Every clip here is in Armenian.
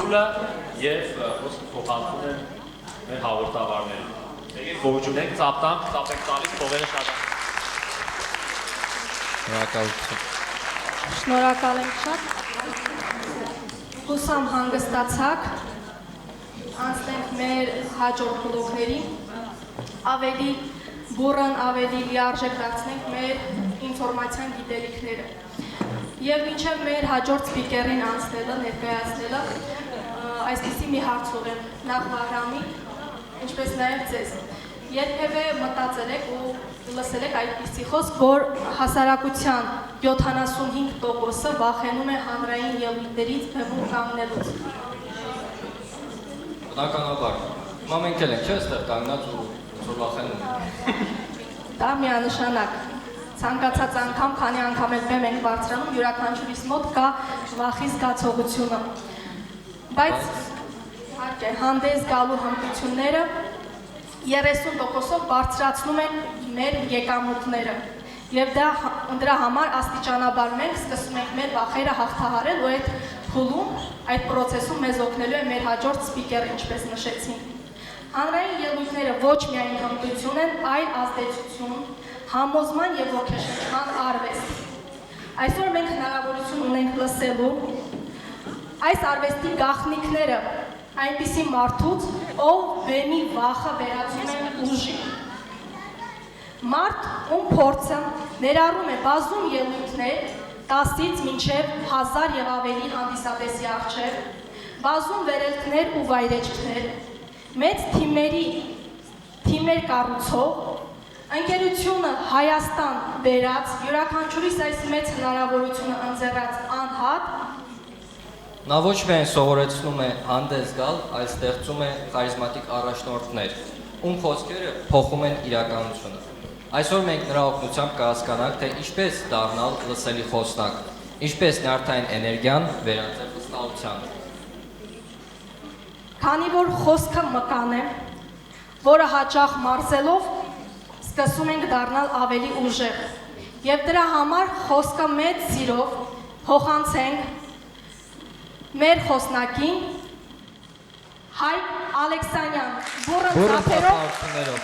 Արթուրը և փոխանցում են մեր հաղորդավարներին։ Եկեք ողջունենք, ծապ ենք տալիս, փողերը շարժան։ Շնորհակալ եմ շատ։ Հուսամ հանգստացաք, անցնենք մեր հաջորդ բլոկներին, ավելի բուրըն, ավելի լիարժեք դարձնենք մեր ինֆորմացիան գիտելիքները։ Եվ մինչև մեր հաջորդ սպիկերին անցնելը, ներկայացնելը, այսպիսի մի հարց ուղղեմ նախ Վահրամին, ինչպես նաև ձեզ։ Երբևէ մտածել եք ու լսել եք այդպիսի խոսք, որ հասարակության 75%-ը վախենում է հանրային ելույթներից բեմում կանգնելուց։ Բնականաբար, հիմա մենք էլ ենք, չէ՞, այստեղ կանգնած ու վախենում ենք։ Դա միանշանակ։ Ցանկացած անգամ, քանի անգամ էլ բեմ ենք բարձրանում, յուրաքանչյուրիս մոտ կա վախի զգացողությունը։ Բայց իհարկե հանդես գալու հմտությունները 30%-ով բարձրացնում են մեր եկամուտները եւ դրա համար աստիճանաբար մենք սկսում ենք մեր վախերը հաղթահարել ու այդ փուլում, այդ process-ում մեզ օգնելու է մեր հաջորդ սպիկերը, ինչպես նշեցին։ Հանրային ելույթները ոչ միայն հմտություն են, այլ ազդեցություն, համոզման եւ ոգեշնչման արվեստ։ Այսօր մենք հնարավորություն ունենք լսելու այս արվեստի գաղտնիքները այնպիսի մարդուց, ով բեմի վախը վերածում է ուժի։ Մարդ, ում փորձը ներառում է բազում ելույթներ 10-ից մինչև 1000 եւ ավելի հանդիսատեսի առջև, բազում վերելքներ ու վայրեջքներ, մեծ թիմեր կառուցող, ընկերությունը Հայաստան բերած, յուրաքանչյուրիս այս մեծ հնարավորությունը ընձեռած անհատ, նա ոչ միայն սովորեցնում է հանդես գալ, այլ ստեղծում է խարիզմատիկ առաջնորդներ, ում խոսքերը փոխում են իրականությունը։ Այսօր մենք նրա օգնությամբ կհասկանանք, թե ինչպես դառնալ լսելի խոսնակ, ինչպես նյարդային էներգիան վերածել վստահության։ Քանի որ խոսքը մկան է, որը հաճախ մարզելով սկսում ենք դառնալ ավելի ուժեղ, եւ դրա համար խոսքը մեծ սիրով փոխանցենք մեր խոսնակին Հայկ Ալեքսանյան, բուրըն ծափերով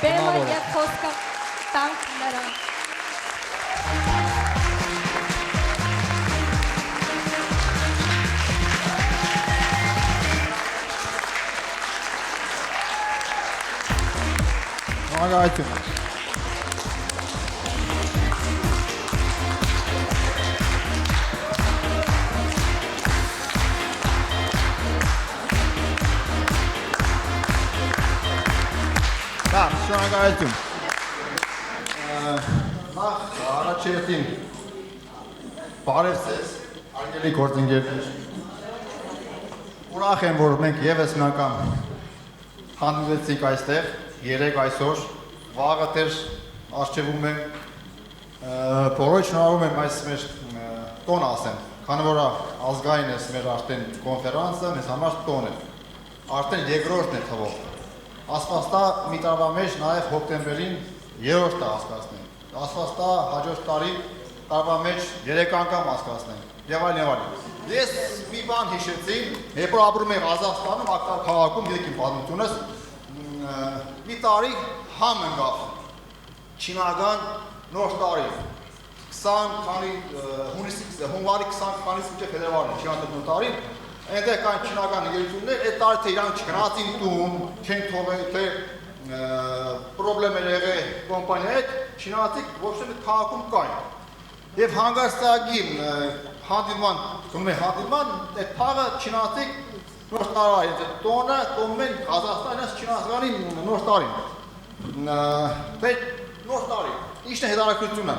բեմը եւ խոսքը տանք նրան։ Շնորհակալություն։ Շնորհակալություն։ Նախ առաջերտին բարև ձեզ, հարգելի գործընկերներ։ Ուրախ եմ, որ մենք եւս մի անգամ հանդիպեցինք այստեղ, երեք այսօր, վաղը դեռ արժևում է, բոլորը շնորհավորում եմ այս մեր տոն ասեմ, քանի որ ազգային է մեր արդեն կոնֆերանսը, մեզ համար տոն է, արդեն երկրորդն է թվով։ Ասվածտա մի տարվա մեջ նաև հոկտեմբերին երրորդ է հասկացնենք։ Ասվածտա հաջորդ տարի տարվա մեջ 3 անգամ հասկացնենք։ Եվ այլն։ Ես մի բան հիշեցի, երբ որ ապրում եմ Ղազախստանում, Ակտար քաղաքում, գիտեք իմ պատմությունս, մի տարի համ ընկավ չինական նոր տարի։ 20 քանի հունվարի 20 քանից մինչև փետրվարի չինական նոր տարի։ Այնտեղ կան չինական ընկերություններ, այդ տարի թե իրանք չգնացին տուն, չեն թողել, թե պրոբլեմ էր եղել կոմպանիայի հետ, չինացիք ոչ թե քաղաքում կային։ Եվ հանգստագի հանդիպման, գնում է հանդիպման, այդ փաղը չինացիք նոր տարի, այդ տոնը տոնում են Ղազախստանի չինացկանի նոր տարին։ Թե նոր տարի, ինչն է հետաքրքրությունը։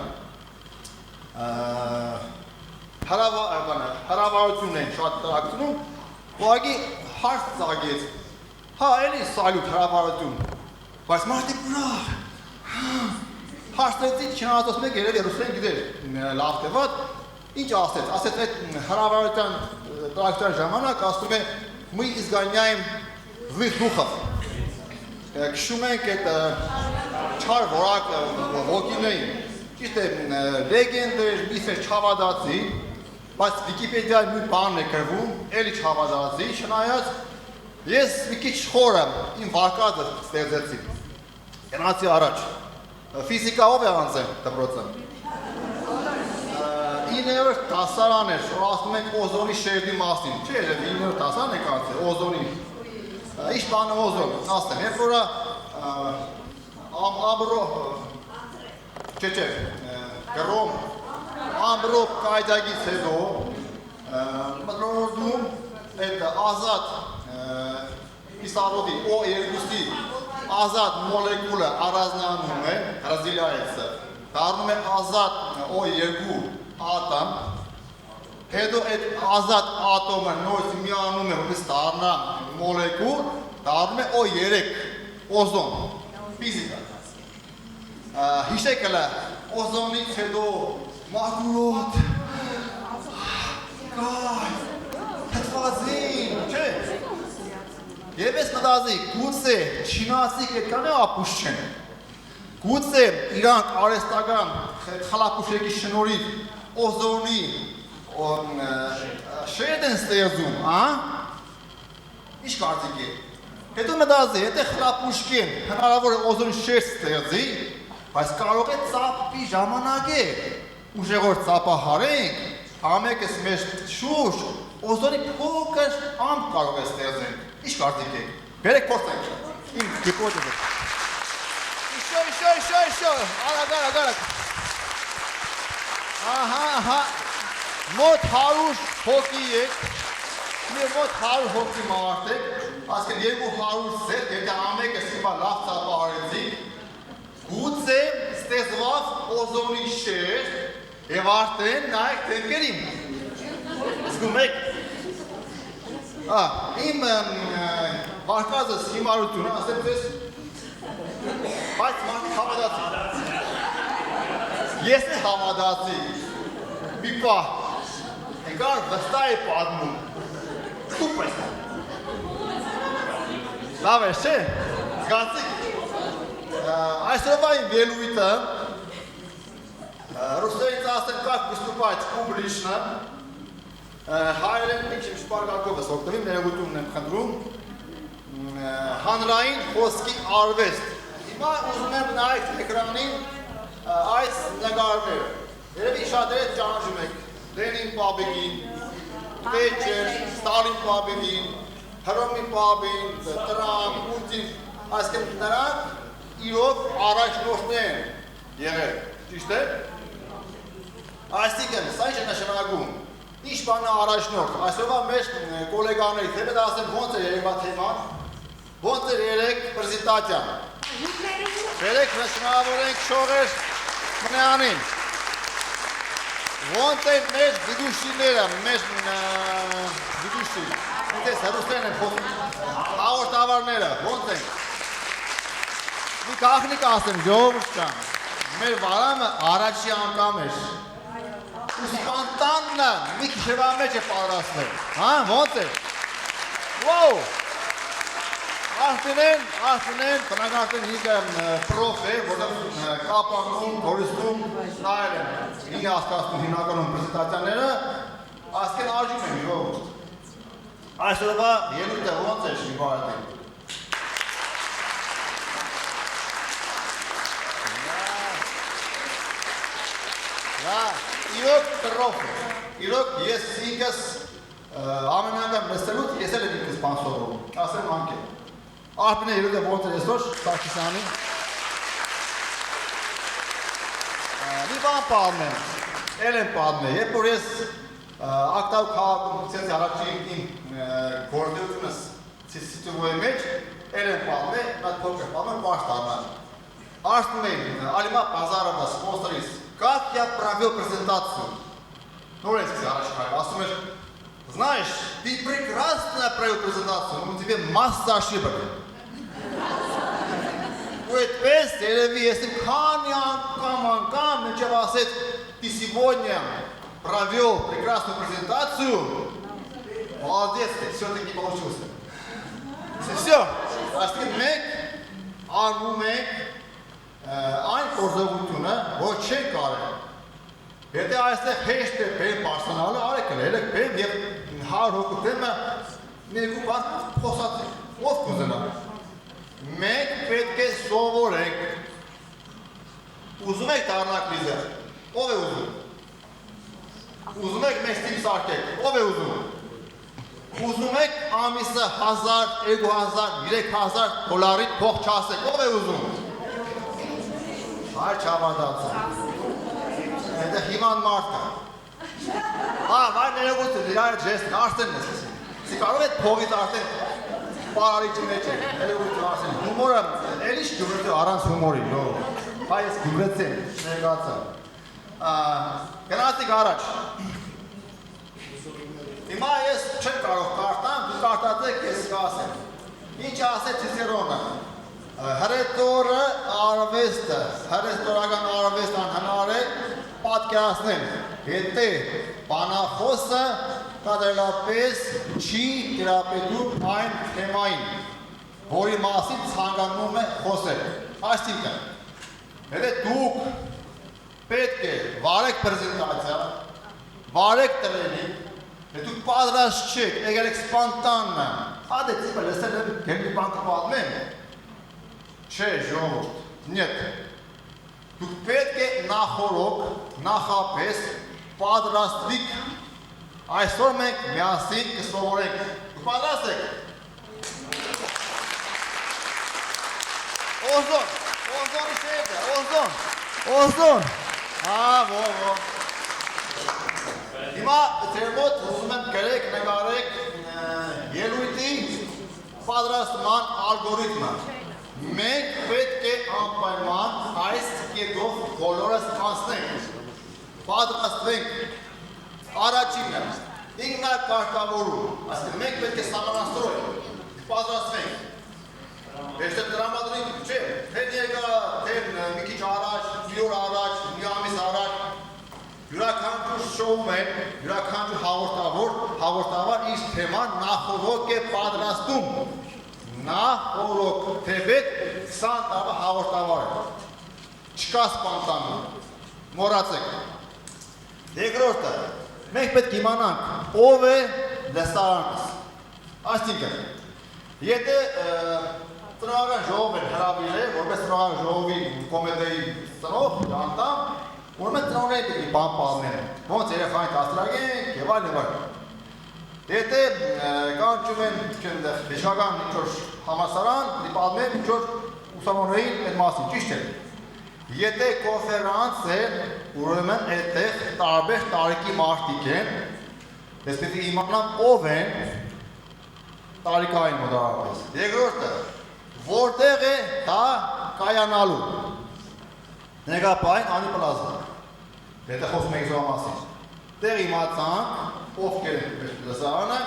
Հրավարությունն են շատ տրակցնում, ուղղակի հարց ծագեց, հա էլի սալյուտ հրավարություն, բայց մարդիկ ուրախ, հարցրեցի չնայած մեկ երևի ռուսերեն գիտեր լավ թե վատ, ինչ ասեց այդ հրավարության տրակցության ժամանակ ասում է мы изгоняем злых духов, քշում ենք այդ չար որակ ոգիներին, ճիշտ է լեգենդ էր, միֆ էր չավադացի, բայց Վիկիպեդիայի մի բանն է գրվում, էլի չհավատացի, չնայած ես մի քիչ խորը իմ վարկածը ստեղծեցի։ Գնացի առաջ։ Ֆիզիկայով է անցել դպրոցը։ 9-րդ դասարան էր, որ ասում ենք օզոնի շերտի մասին։ Չէ, 9-րդ դասարան եք անցել, օզոնի։ Ինչ բան է օզոն, ասեմ, երբ որ ամբրո չէ, գրում ամբրո կայդագից հետո մտնորդում այդ ազատ կիսավոդի O2-ի ազատ մոլեկուլը առանձնանում է, հրազիլայեցը, դառնում է ազատ O2 ատոմ, հետո այդ ազատ ատոմը նորից միանում է, որպես դառնա մոլեկուլ, դառնում է O3, օզոն, ֆիզիկա։ Հիշեք հլը, օզոնից հետո մակուրոտ, կայ, հտվազին, չէ։ Եվ ես մտածի, գուցե չինասիկ այդքան է ապուշ չեն։ Գուցե իրանք արեստական խլապուշեկի շնորհիվ օզոնի շերտ են ստեղծում, ինչ կարծիք է։ Հետո մտածի, եթե խլապուշկեն հնարավոր է օզոնի շերտ ստեղծի, բայց կարող է ծապի ժամանակ է, ուժեղոր ծապահարենք, ամեկս մեր շուրջ, օզոնի փոքր ամպ կարող է ստեղծենք, ինչ կարծիք եք, բերեք փորձենք, իմ հիպոթեզը։ Շո, արագ, ահա, մոտ 100 հոգի եք, մոտ 100 հոգի մարդ եք, ասկեն 200 սետ, եթե ամեկը սիմա լավ ծապահարեցիք, գուցե ստեղծված օզոնի շերտ եւ արդեն նայեք դեմքերին։ Զգում եք։ Իմ վարկածս հիմարությունը, ասեմ ձեզ, բայց մարդիկ հավատացի։ Ես է հավատացի։ Մի պահ, եկար վստահ է պատմում։ Ստուպ ես։ Լավ ես, չէ։ Զգացիք։ Այսօրվա իմ ելույթը ռուսերենից ասեմ как выступать публично, հայերեն մի քիչ շպարգակով օգտվեմ, ներողություն եմ խնդրում, հանրային խոսքի արվեստ։ Հիմա ուզում եմ նայեք էկրանին այս նկարները։ Երևի շատերը ճանաչում եք Լենին Պապիկին, Թեչեր, Ստալին Պապիկին, Հռոմի Պապին, Տրամփ, Պուտին, այսինքն նրանք իրոք առաջնորդներ են եղել, ճիշտ է։ Այսինքն, սա ինչ է նշանակում, ինչ բան է առաջնորդ, այսօրվա մեր կոլեգաներից, հետո ասեմ ոնց է երևա թեման, ոնց է երեք պրեզենտացիան։ Երեք նշանավորենք շողեր մնյանին։ Ոնց է մեր դուշիները, մեր դուշի, դες հրուստեն են խոսում, հաղորդավարները, ոնց են։ Մի կախնիկ ասեմ, ժողովուրդ ջան, մեր վարամը առաջի անգամ էր։ Սպանտաննը մի քիչևա մեջ է պատրաստվել, ոնց է։ Վոու։ Արդեն բնակարդեն ինքը պրոֆ է, որտեղ կապանում, գորիստում նայել են, ինքը ասկացնում հիմնականում պրեզենտացիաները, ասկեն արժում են ժողովուրդ։ Այսօրվա ելույթը ոնց է շի բարդեն։ Իրոք պրոֆ է, իրոք ես ինքս ամեն անգամ նստելուց ես էլ եմ ինքս բան սովորում, ասեմ անկել։ Ահպին է ելույթը ոնց է այսօր, Սարգսյանի։ Մի բան պատմեմ, էլ եմ պատմել, երբ որ ես ակտավ քաղաքում ցած առաջին իմ գործունեությունս սիտուացիայի մեջ, էլ եմ պատմել, նա փոքր պատմեմ բաց դառնալ։ Ասում եմ Ալիմա Բազարովա սպոնսորից, как я провел презентацию. Норвежский арашкай, ասում էր, знаешь, ты прекрасно провел презентацию, но у тебя масса ошибок. У этого երևի ես եմ քանի անգամ մինչև ասեց, ты сегодня провел прекрасную презентацию, молодец, ты все-таки получился. Все, ասում մենք անում ենք այն գործողությունը, որ չենք արել։ Եթե այստեղ հեշտ է բեմ բարձրանալը, արեք ելեք բեմ եւ 100 հոգու բեմը ներկու բան խոսացեք, ով կուզենա։ Մենք պետք է սովորենք։ Ուզում եք դառնալ լիդեր, ով է ուզում։ Ուզում եք մեծ թիմ սարքեք, ով է ուզում։ Ուզում եք ամիսը 1000, 2000, 3000 դոլարի փող չասեք, ով է ուզում։ Հայ չավադացը։ Դա հիման մարդ կա։ Վայ ներողություն, իրար ժեստ, արդեն ես։ Սի կարող եք փողից արդեն պարարիչի մեջ է, ներողություն արդեն։ Հումորը, էլիշ գյուրեցի առանց հումորի, հայ ես գյուրեցի, ներգացա։ Գնացիք առաջ։ Հիմա ես չեմ կարող կարդամ, դու կարդացեք, ես կասեմ։ Ինչ ասեց Ցիցերոնը։ Հրետորը արվեստը, հրետորական արվեստը անհնար է պատկերացնել, եթե բանախոսը կատարելապես չի տիրապետում այն թեմային, որի մասին ցանկանում է խոսել։ Այսինքն, եթե դուք պետք է վարեք պրեզենտացիա, վարեք տրեյնինգ, եթե դուք պատրաստ չեք, եկել եք սպոնտանն, հա դե ցիպը լսել եմ, գեմի բան կպատմեմ, չէ, ժողովուրդ, նյետ, դուք պետք է նախորոք, նախապես պատրաստվիք, այսօր մենք միասին կսովորենք, դուք պատրաստ եք։ Օզոն շեյդը, օզոն, ո։ Հիմա ձեր մոտ ուզում եմ գրեք, նկարեք ելույթի պատրաստման ալգորիթմը։ Մենք պետք է անպայման այս կետով բոլորս անցնենք, պատրաստվենք առաջինը, ինքնակարգավորում, այսինքն մենք պետք է սահմանաստրոյ, պատրաստվենք, Եվ դրամատրիկ չէ, թե եկա, թե մի քիչ առաջ, մի օր առաջ, մի ամիս առաջ, յուրաքանչյուր շոում է, յուրաքանչյուր հաղորդավար իր թեման նախորոք է պատրաստում, նախորոք թեպետ 20 տարվա հաղորդավար է, չկա սպանտանում, մորացեք։ Երկրորդը, մենք պետք իմանանք, ով է լսարանս, այսինքն, եթե տնօրական ժողով են հրավիրել, որպես տնօրական ժողովի կոմիտեի ծնող, անդամ, ուրեմն տնօրենի պետք է բան պատմեն, ոնց երեխային դաստիարակենք եւ այլն։ Եթե կանչում են բժշկական ինչ-որ համալսարան, պատմեն ինչ-որ ուսանողներին այդ մասին, ճիշտ է։ Եթե կոնֆերանս է, ուրեմն այդտեղ տարբեր տարիքի մարդիկ են, ես պետք է իմանամ ով են տարիքային մոտավորապես։ Երկրորդը, որտեղ է դա կայանալու։ Ներկայապային անիպլազմ։ Եթե խոսում ենք զոհ մասին։ Տեղ իմացանք, ովքեր են լսարանը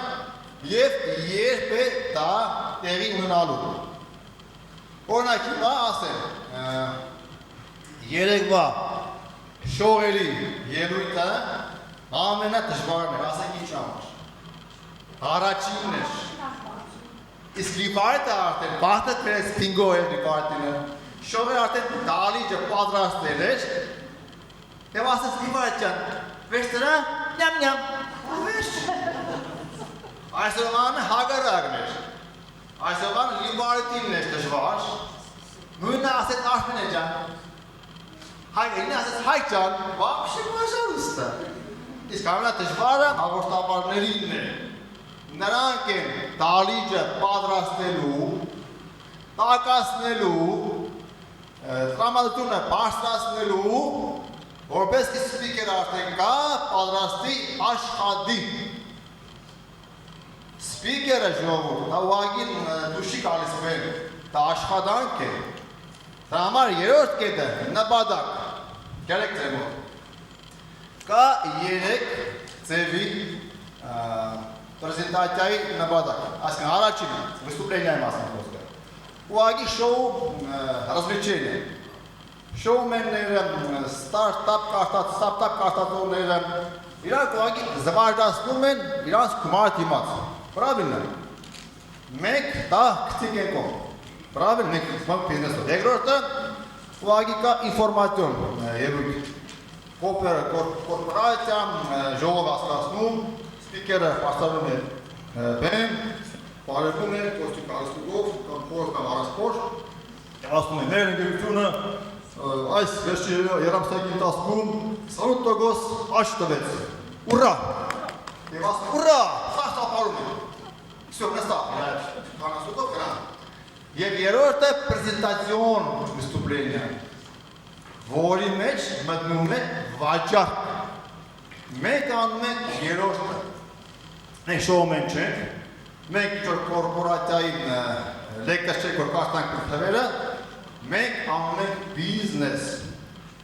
եւ երբ է դա տեղի ունենալու։ Օրինակ հիմա ասեմ, երեկվա շողերի ելույթը ամենադժվարն է, ասենք ինչ համար։ Առաջինն է։ Իսկ լիպարտը արդեն բախտը թերես պինգո է լիպարտինը, շողը արդեն դալիջը պատրաստել էր, և ասեց լիպարտ ճան, վերջ դրա, նյամ, վերջ։ Այսօրվանը հագարակն էր, այսօրվանը լիպարտինն էր դժվար, նույնը ասեց Արփին է ճան, հայգինը ասեց հայ ճան, վապշի մաշար ուստը, իսկ ամենադժվարը հաղորդավարներինն է, նրանք են դալիջը պատրաստելու, տակասնելու, տրամադրությունը բարձրացնելու, որպես କି սպիկեր արդեն կա, պատրաստի աշխատի։ Սպիկերը ժողովուրդ, դա ուղղակի դուշի գալիս վեր, դա աշխատանք է։ Դրա համար երրորդ կետը նպատակ, գերեք ձեր մոտ։ Կա 3 ձևի պրեզենտացիայի նպատակ, այսինքն առաջինը, վստուպլենիայի մասին խոսքը։ Ուղղակի շոու развлечение։ Շոումենները, ստարտափ կարտացողները իրանք ուղղակի զվարճացնում են իրանց գումարը դիմաց։ Правильно։ Մենք դա գցիկ ենք ով։ Правильно, մենք բիզնեսով։ Երկրորդը ուղղակի կա ինֆորմացիոն ելույթ։ կորպորացիան ժողով ասկացնում, սպիկերը պաստարում է բեն, բարևում է, կոստի կարստուգով, կամ փոր կամ առասպոր, ասում է մեր ընկերությունը այս վերջի երամստակի ընթացքում 28% աճ տվեց, ուրա, և ասում ուրա, սաղ տապարում է, всё, նստա, հանասուկով կրան, և երորդը պրեզենտացիոն վստուպլենիա, որի մեջ մտնում է վաճառք, մենք անում ենք երորդը, մենք շոում ենք չենք, մենք ինչ-որ կորպորատիայի լեկտս չենք, որ կարդանք թվերը, մենք անում ենք բիզնես,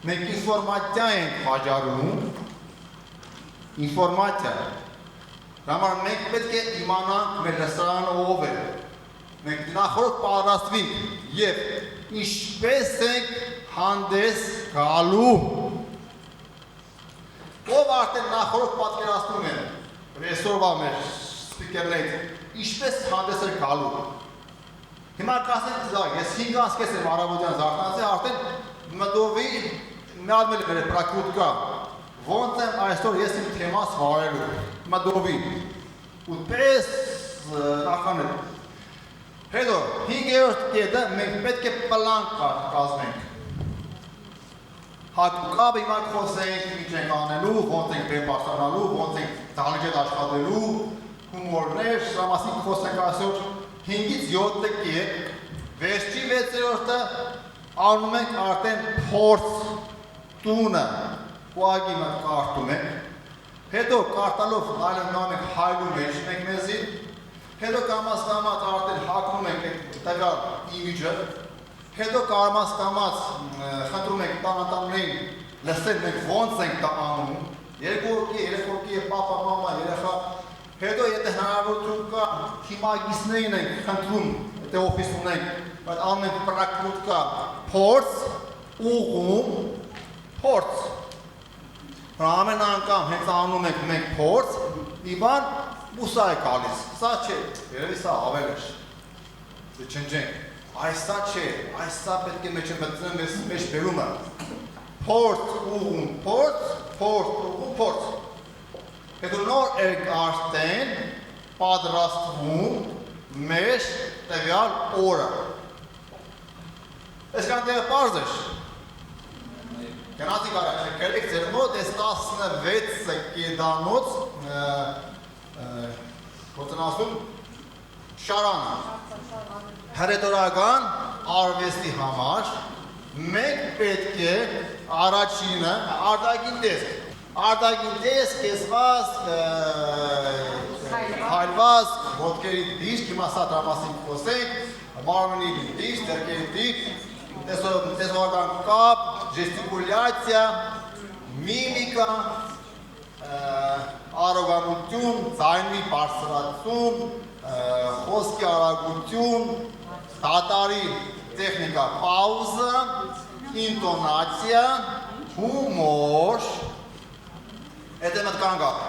մենք ինֆորմատիա ենք վաճառում, ինֆորմատիա, համար մենք պետք է իմանանք մեր լսարանը ով է, մենք նախորդ պատրաստվենք և ինչպես ենք հանդես գալու, ով արդեն նախորդ պատկերացնում են, այսօրվա մեր սպիկերներից, ինչպես հանդես է գալու։ Հիմա կասենք զագ, ես 5 անցկես եմ առավոտյան զարթանցի, արդեն մտովի միադմել մեր պրակուտկա, ոնց եմ այսօր ես իմ թեմաս վարելու, մտովի, ու պես նախանել։ Հետո, 5-րդ կետը մենք պետք է պլան կազմենք։ Հատուկապ հիմա խոսենք, ինչ ենք անելու, ոնց ենք բեմ պաշտանալու, ոնց ենք դալիջետ աշխատելու, հումորներ, սրա մասին խոսենք այսօր 5-ից 7 կետ, վերջի 6-րդը անում ենք արդեն փորձ տունը, ուղղակի մենք կարդում ենք, հետո կարդալով նայում ենք հայլու մեջ մենք մեզի, հետո կամաց արդեն հակնում ենք տվյալ իմիջը, հետո կամաց խնդրում ենք տանատաններին լսել մենք ոնց ենք դա անում, 2 օրկի, 3 օրկի, պապա, մամա, երեխա, հետո եթե հնարավորություն կա, հիմագիսներին ենք խնդրում, եթե օֆիս ունենք, բայց անում ենք պրակտիկա, փորձ, ուղում, փորձ, ամեն անգամ հենց անում ենք մենք փորձ, իբան բուսա է գալիս, սա չէ, երևի սա ավել է, չնջենք, այս սա չէ, այս սա պետք է մեջ մտցնեմ մեջ բերումը, փորձ, ուղում, փորձ, փորձ, ուղում, փորձ, հետո նոր ենք արդեն պատրաստվում մեր տվյալ օրը, այսքան տեղը պարզ էր, գնացիք առաջ, կրեք ձեր մոտ ես 16 կեդանոց ոտնասում շարանը, հրետորական արվեստի համար մենք պետք է առաջինը արտագին տեսք կեսված, հայլված, ոտքերի դիշտ, հիմա սա տրամասին խոսենք, մարմնի դիշտ, դերկերի դիշտ, տեսողական կապ, ժեստիկուլյացիա, միմիկա, արոգանություն, ձայնի բարձրացում, խոսքի արագություն, դատարի տեխնիկա, պաուզը, ինտոնացիա, հումոր, Եթե մտքան գապ,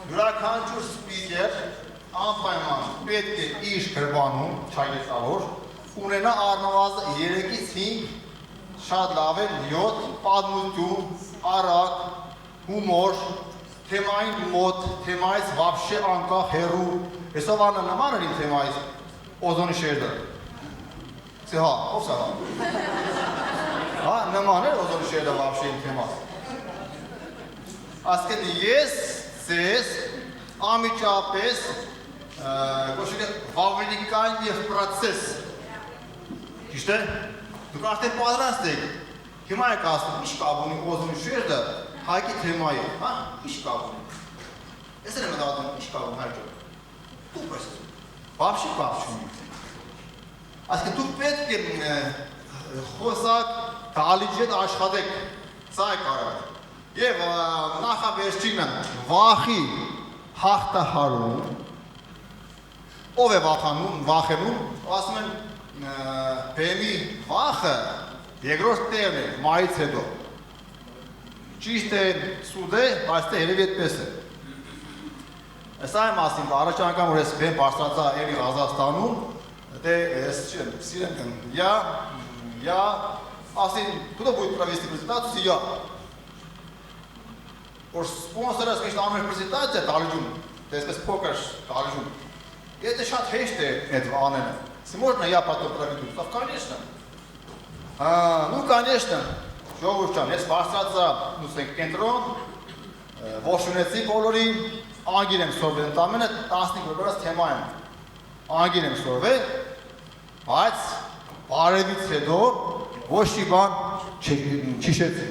յուրաքանչյուր սպիկեր անպայման պետք է իր գրվանում, չայգեցավոր, ունենա առնվազն 3-ից 5 շատ լավ է 7 պատմություն, արագ, հումոր, թեմային մոտ, թեմայից վաբշե անկախ հերու, հեսով անը նման էր իմ թեմայից, օզոնի շերդը, սի հա, ով սա հա, հա, նման էր օզոնի շերդը վաբշե իմ թեմայից, ասկետ ես, ձեզ, ամիջապես, վավելիկան և պրացես, ճիշտ է, դուք արդեն պատրաստ եք, հիմա եք ասում, ինչ կապ ունի օզոնի շերդը, հայկի թեմայի, հա, ինչ կապ ունի, ես եմ մտածում, ինչ կապ ունի հայկը, դուք ես, բաբշի կապ չունի, ասկետ դուք պետք է խոսակ, դալիջետ աշխատեք, սա է կարակ, Եվ նախավերջինը վախի հաղթահարում, ով է վախենում, ասում են բեմի վախը երկրորդ տեղն է, մայից հետո, ճիշտ է, սուդ է, բայց թե երևի այդպես է, սա եմ ասում, առաջ անգամ որ ես բեմ բարձրացա էլի Ղազախստանում, դե ես չեմ, սիրեմ եմ, я, ասին, տուտո будет провести презентацию, я, որ սպոնսորը սկիչ անում է պրեզենտացիա դալիջում, դեսպես փոքր դալիջում։ Եթե շատ հեշտ է այդ անելը, можно я потом проведу? Конечно. Ну, конечно. Ժողովուրդ ջան, ես բարձրացա նույնիսկ կենտրոն, ողջունեցի բոլորին, անգիր եմ սորվել, ընդամենը 15 րոպեից թեմա եմ։ Անգիր եմ սորվել, բայց բարևից հետո ոչ մի բան չհիշեցի։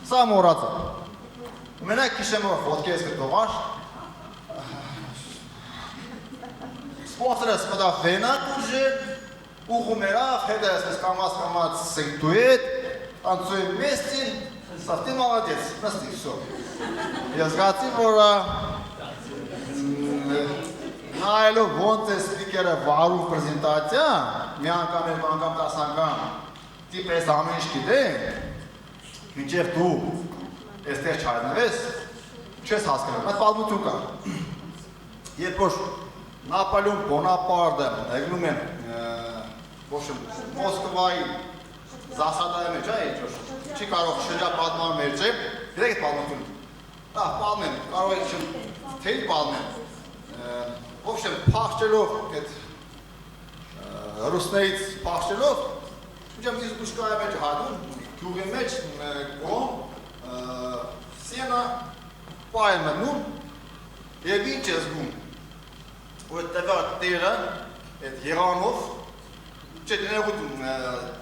Սա մոռացա։ Մենակ քիշեմ որ ֆոտկես կտողար։ Սպոնսորը սպտա վենակ ուժը, ուղում երավ, հետը այսպես կամաց սենքտուետ, танцуем вместе, ты молодец, насти, все. Я զգացի, որ նայելով ոնց է սպիկերը վարում պրեզենտացիա, մի անգամ, երկու անգամ, 10 անգամ, տիպես ամեն ինչ գիտեն, մինչև դու այստեղ չհայտնվես, չես հասկանում, այդ պատմություն կա։ Երբ որ Նապոլեոն Բոնապարտը եկնում են Մոսկվայի Զասադայի մեջ, չի կարող շրջապատման մեջ է, դրեք այդ պատմությունը։ Դա պատմեմ, կարող եք թեյ պատմեմ։ В общем, փախչելով այդ ռուսներից փախչելով, իջամ իսկ դուշկայի մեջ հատում, գյուղի մեջ կողմ սենա պայեմ մնում եւ ինչ է զգում։ Որ տվյալ տերը այդ եղանով Չէ,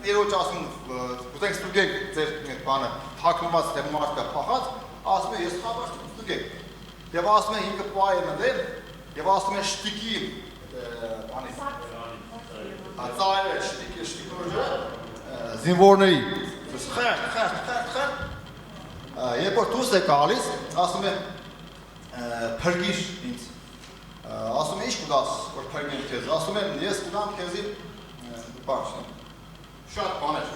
ներոջ ասում, ուտենք ստուգեք ձեր բանը, թակնված թե մարդկա պախած, ասում է, ես խաբար ստուգեք։ Եվ ասում է, ինքը պայ է մդել, և ասում է շտիկի, ծայրը, շտիկորը, զինվորների, խերտ, երբ որ դուրս է գալիս, ասում է, փրկիր ինձ, ասում է, ինչ կուտաս, որ փրկիր քեզ, ասում է, ես կուտամ քեզի շատ բաներ։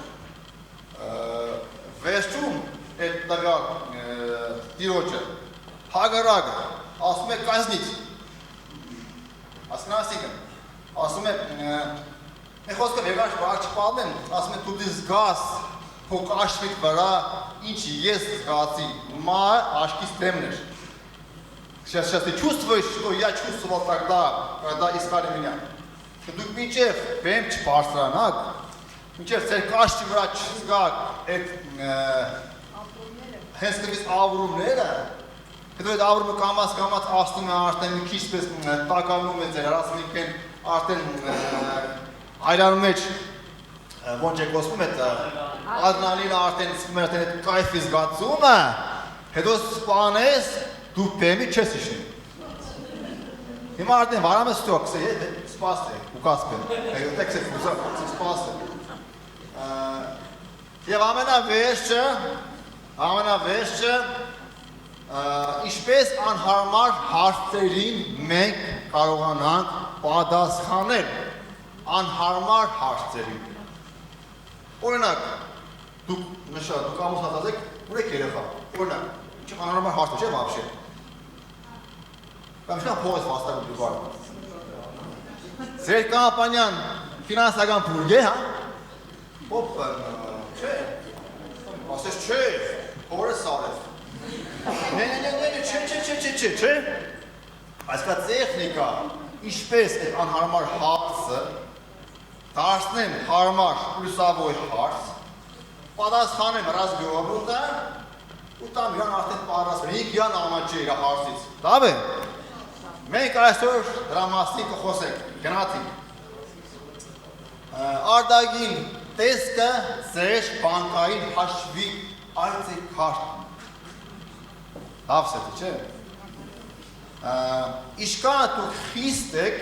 Վերջում այդ տվյալ տիրոջը հագարակը ասում է կազնից։ Ասնասիկն ասում է մի խոսքով եղաշ բաղ չպալնեմ, ասում է դու դի զգաս փոք աշվիտ վրա ինչ ես զգացի, մա աշկից դեմն էր։ Сейчас ты чувствуешь, что я чувствовал когда искали меня. Դուք մինչև բեմ չբարձրանաք, մինչև ձեր կաշճի վրա չզգաք այդ հենց կվից ավրումները, հետո այդ ավրումը կամաց ասնում է արդեն մի քիչ պես տականում է ձեր հարասնիք են արդեն այրանում մեջ ոնչ է կոսվում այդ ադրենալինը արդեն սկում է արդեն այդ կայֆի զգացումը, հետո սպանես դու բեմի չես իշնի։ Հիմա արդեն վարամ ես ստյոք, սպաստ է, ուկաս բեմ, տեքս է սպաստ է։ Եվ ամենավերջը, ինչպես անհարմար հարցերին մենք կարողանանք պատասխանել, անհարմար հարցերին։ Օրինակ, դուք ամուսնացած եք, ուր եք երեխա, օրինակ, ինչ անհարմար հարց է, չէ՞ վաբշե։ Կամ շնա փողես վաստակում դու վարում։ Ձեր կամպանյան ֆինանսական բուրգ է, հա։ Ոպ, չէ, ասես չէ, հորս արև։ Չէ, այս կա տեխնիկա, ինչպես այդ անհարմար հարցը դարձնեմ հարմար պլուսավոր հարց, պատասխանեմ ռազմիովրուտը, ու տամ իրան արդեն պարասվեն, ինք իրան ամանչի իր հարցից, դավ է։ Մենք այսօր դրա մասին կխոսենք, գնացինք։ Արդագին տեսքը ձեր բանկային հաշվի այցի քարտ։ Լավ սեթի, չէ։ Իշքան դուք խիստ եք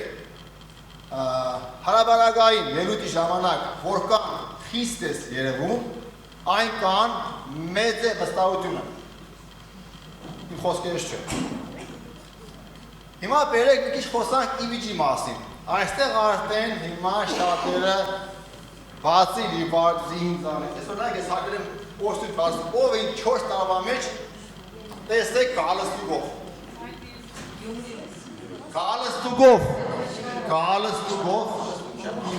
հարաբարագային ելույթի ժամանակ, որքան խիստ ես երևում, այնքան մեծ է վստահությունը։ Իմ խոսքերս չէ։ Հիմա բերեք մի քիչ խոսանք իմիջի մասին։ Այստեղ արդեն հիմա շատերը բացի լիվարձի ինձանից։ Այսօր նայեք, ես հակել եմ պոստույթ բացում, ով էին 4 տարվա մեջ տեսեք Գալստուգով,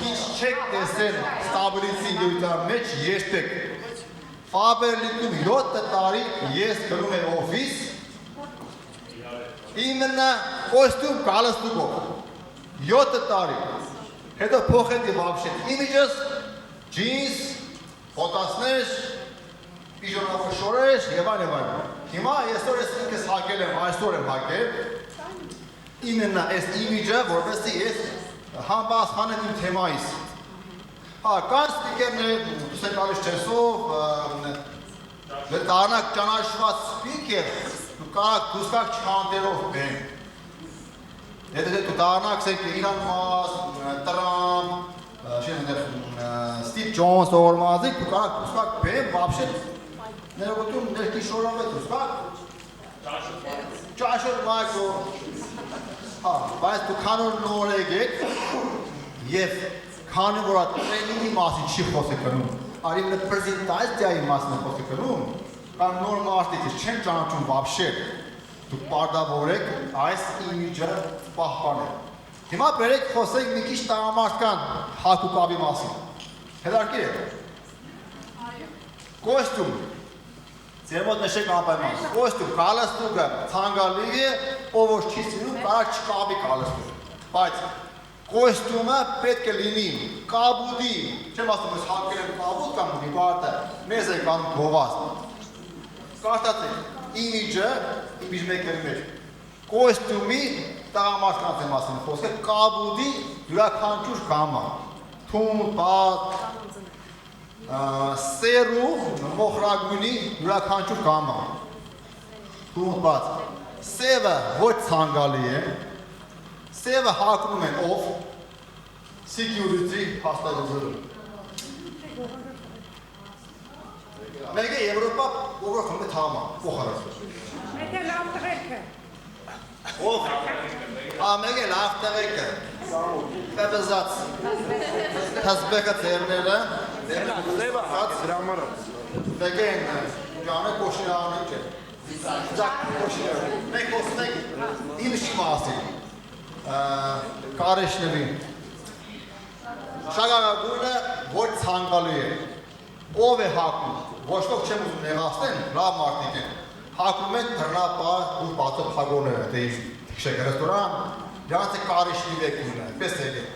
ինչ չեք տեսել ստաբիլիցի գույտան մեջ երբեք։ Ֆաբերլիկում 7 տարի ես գնում եմ օֆիս, իմенно կոստյում գալստուկով, 7 տարի, հետո փոխեցի вообще image-ս, jeans, հոտասներ, պիժոնավոր շորեր եւ այլն։ Հիմա այսօր ես ինքս հակել եմ, այսօր եմ հակել, իմенно այս image-ը, որովհետեւ ես համապատասխանեմ իմ թեմայից։ Կան սպիկերներ, դուք եք գալիս չեսով, դառնաք ճանաչված սպիկեր, դուք կարաք չհանդերով բեն։ Եթե դուք դառնաք Իլոն Մասկ, Տրամփ, Ստիվ Ջոնս ողորմածիկ, դուք կարաք բեն, вообще ներողություն ներքի շորավետ ուզկաք։ Ճաշոր մայքո։ Բայց դուք քանոր նոր եք եւ քանի որ տրեյնինգի մասին չի խոսքը կնում, արի պրեզենտացիայի մասին է խոսքը կնում, կամ նոր մարդիկ չեն ճանաչում вообще, դուք պարտավոր եք այս իմիջը պահպանել։ Հիմա բերեք խոսենք մի քիչ տղամարդկան հագուկապի մասին։ Հետաքրքիր է։ Կոստյում։ Ձեր մոտ նշեք անպայման։ Կոստյում, գալստուկը ցանկալի է, ով որ չի սիրում, կարող չկապի գալստուկ։ Բայց կոստյումը պետք է լինի կաբուդի, չեմ ասում ես հակել եմ կաբուդ կամ մի բարտը, մեզ է կանում գովազ։ Կարտացեք, իմիջը, իմիջ մեկների մեջ, կոստյումի տղամարդկանց եմ ասում խոսքը, կաբուդի յուրաքանչյուր կամա, թուն, պատ, սերու, մոխրագույնի յուրաքանչյուր կամա, թուն, պատ, սևը ոչ ցանկալի է, Սևը հակնում են ով, security հաստատությունում։ Մեկը Եվրոպա ովրախում է թամա, փոխարասում։ Մեկը լավ տղեկը։ Ով, մեկը լավ տղեկը, պեպեզած, հազբեկը ծերները, մեկը են ճանը կոշիրավանիկ չէ, ձակ կոշիրավանիկ, մեկ ոսն եք իմ շի մասին։ Կարեշներին շագագույնը ոչ ցանկալի է, ով է հակում, ոչ ոք չեմ ուզում նեղացնեն, լավ մարդիկ են, հակում են թռնապար ու բացով հագորները, դե թիքշեք ռեստորան, դրանց է կարեշնի վեկույնը, պես էլ է,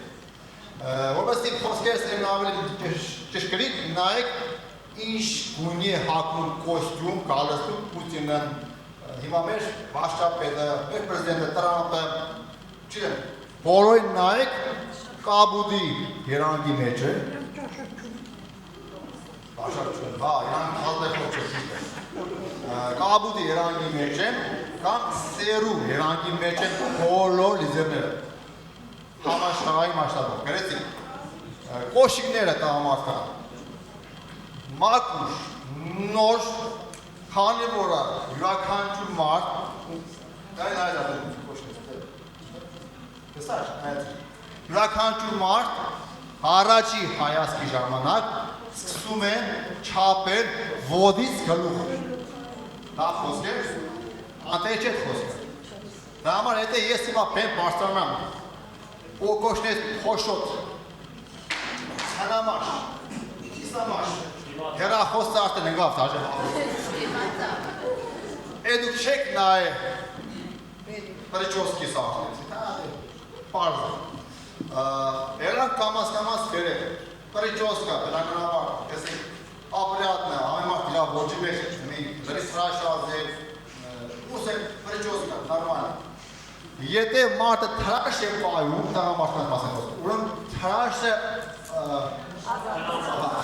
որպես իմ խոսքերս եմ ավելի ճշգրիտ, նայեք ինչ գույնի է հակում կոստյում, գալստում, Պուտինը, հիմա մեր վարչապետը, մեր պրեզիդենտը Տրամփը, Չիլեմ, բոլորին նայեք կաբուդի երանգի մեջ է, երանգի հազնեխով չսիտ է, կաբուդի երանգի մեջ են, կամ սերու երանգի մեջ են բոլոր լիզերները, համաշխարհային մասշտաբով, գրեցիք, կոշիկները տղամարդկան, մակուշ, նոր, քանի որը յուրաքանչյուր մարդ, դա այն այդ յուրաքանչյուր մարդ առաջի հայացքի ժամանակ սկսում են չապել ոտից գլուխը։ Դա խոսք է, անտեղ չէ խոսքը։ Դա համար եթե ես հիմա բեմ բարձրանամ, ու կոշնես փոշոտ, ցանամաշ, կիսամաշ, հեռախոսը արդեն ընկավ դաժե։ Դուք չեք նայ Պրիչոսկի սաղթից, պարզ Էրանք կամաս կերել, պրիչոսկա, բնականաբար, եսի ապրյատն է, ամեմարդ իրա ոչի մեջ, մի լրիս հրաշազել, ուս է պրիչոսկա, նորմալ Եթե մարդը թրաշ է պայում, տղամարդկանց մասեն խոսք, ուրն թրաշ է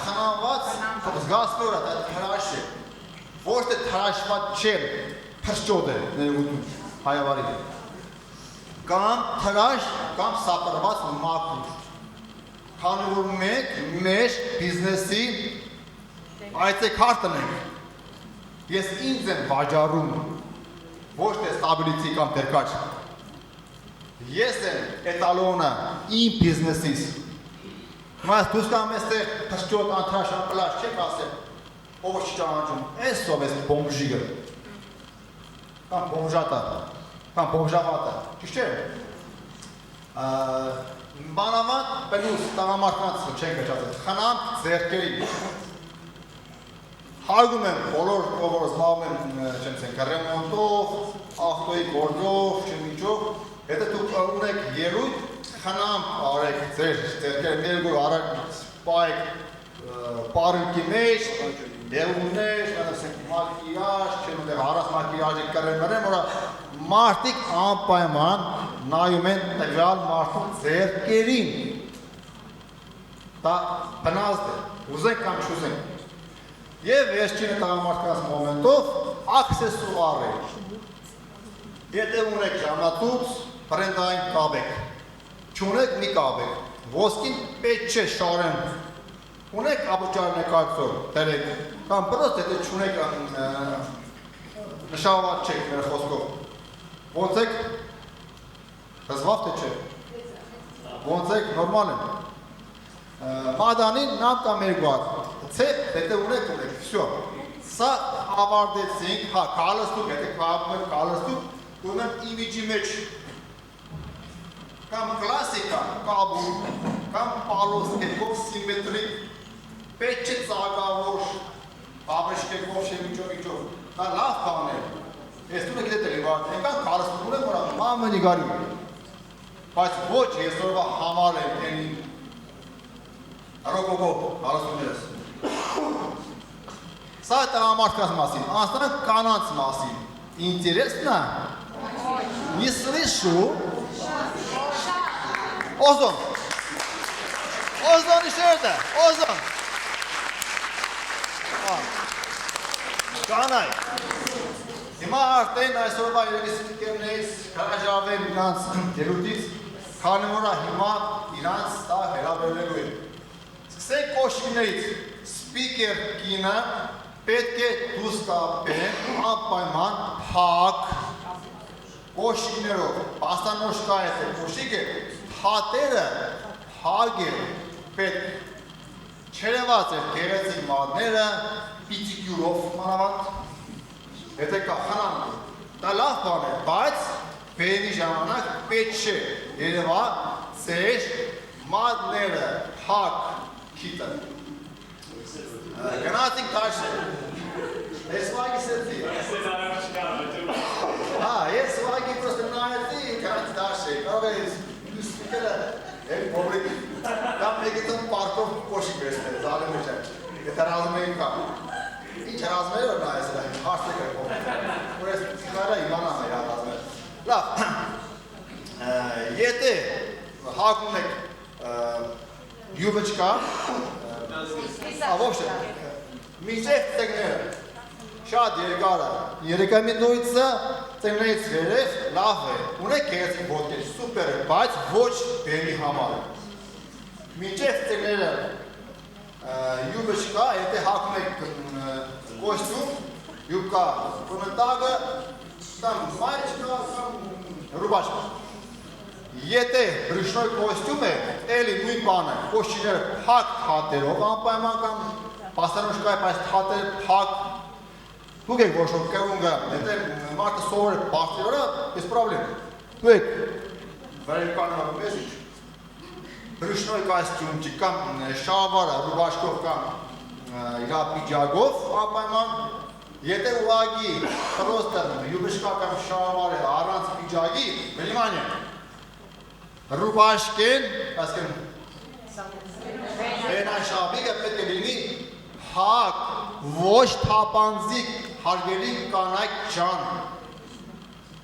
խնանված, զգասվոր է, թրաշ է, ոչ թե թրաշված չէ, փրշոտ է, ներգուտում, հայավարի է Կամ թրաշ, կամ սապրված մակուր Քանի որ մենք մեր բիզնեսի այցեքարտն ենք Ես ինձ եմ վաճառում Ոչ թե ստաբիլիցի կամ տերկաչ Ես եմ էտալոնը իմ բիզնեսիս Բայց դուս կամ էստեղ փշճոտ անթրաշ անպլաշ չեք ասել Ով չճանաչում, այս ով ես բոմժիգը Կամ բոմժատը Կամ բոմժավատը, ճիշտ չէ Բանավատ պելուս տղամարդկանց չեն կճացել, խնամ ձերքերի Հարգում եմ բոլոր ով զբաղվում են չեմ ռեմոնտով, ավտոյի գործով, չմիջով, հետո դուք ունեք ելույթ խնամ արեք ձեր ներգոր արեք սպայք պարուկի մեջ, դեղուններ, մակիաժ, չեմ ուտեղ հարաս մակիաժի կրեմերեմ, որա մարդիկ անպայման նայում են տվյալ մարդու ձեռքերին, դա բնազդ է, ուզենք կամ չուզենք, և վերջինը տղամարդկանց մոմենտով աքսեսուար է, եթե ունեք ժամատուց, բրենդային կաբեք, չունեք մի կաբեք, ոսկին պետք չէ շարեն, ունեք ապուճարն է կարգսոր, տերեք, կամ պրոստ եթե չունեք նշավատ չեք մեր խոսքով, ոնց եք, հզվավ թե չէ, ոնց եք նորմալ են, մադանին նամ կամ երկուատ, ցեպ, եթե ունեք, վսյո, սա ավարդեցինք, հա, կալստուկ, եթե կապում եք կալստուկ, ունում եմ իմիջի մեջ, կամ կլասիկա, կաբում, կամ պալոս կետքով սիմետրիկ, պետք չէ ծագավոր, բաբրիշկեկով, շեմիջով, դա լավ բան է, ես տունը գիտե տելիվարդ, ենքան կալստուկ ունեմ, որա մամը նիգարում է, բայց ոչ եսորվա համար եմ ենին, ռոկոկո, կալստուկներս, սա է տղամարդկանց մասին, անստանք կանանց մասին, ինտերեսնա, не слышу, Ozon, Ozon işte orada, Ozon. Կանայ, հիմա արդեն այսօրվա երևիսիկերներից կարաժավեն իրանց դերուտից, քանի որա հիմա իրանց դա հերաբերվելու է։ Սկսենք կոշիկներից, սպիկեր կինը պետք է դուս կապեն, անպայման փակ, կոշիկներով, պաստանոշկա է թե կոշիկ է, հատերը փակ է, պետք չերևած է գեղեցիկ մատները, պիցիկյուրով մանավանդ, եթե կա խնան, դա լավ բան է, բայց բերի ժամանակ պետք չէ երևա ձեր մատները փակ քիտը։ Գնացինք դաշը, ես վագի սեցի։ Ես վագի պրոստը նայեցի, գնացի դաշը, կարող է սպիկերը, էլ պոբրիկ, կամ մեկիցում պարկով կոշիկ վերցնել, զալեմ է չեմ, եթե ռազում էին կամ։ Ինչ ռազմեր որ նայես դա, հարցը կրկով, որ ես սիգարա իմանա հայ ռազմեր։ Լավ, եթե հակում եք յուվեչկա, ավոշը, միջև ծեգները, շատ երկարը, երեկամինդույցը ծեգներից վերև լավ է, ունեք գեղեցիկ ոտքեր, սուպեր է, բայց ոչ բերի համար է։ Միջև ծեգները յուբեչկա, եթե հակում եք կոստյում, յուբկա կոնտագը, там մայչկա, ռուբաշկա։ Եթե բրիշնոյ կոստյում է, էլի նույն բանը, կոշիները փակ թատերով անպայման կամ պաստանոշկայի պես թատեր փակ, դուք եք որոշով կերուն գա, եթե մարդը սովոր է բաղթի վրա, ես պրավլեմ, դու եք վարելկանով մեզ ինչ, բրիշնոյ կոստյում չի կամ շավարը, ռուբաշկով կամ իրա պիջագով անպայման, եթե ուղագի պրոստը յուբեշկա կամ շավար է առանց պիջագի, վելիմանյա, ռուբաշկեն, ասկեն, վերնաշաբիկը պետք է լինի հակ, ոչ թապանձիկ, հարգելի կանայք ջան,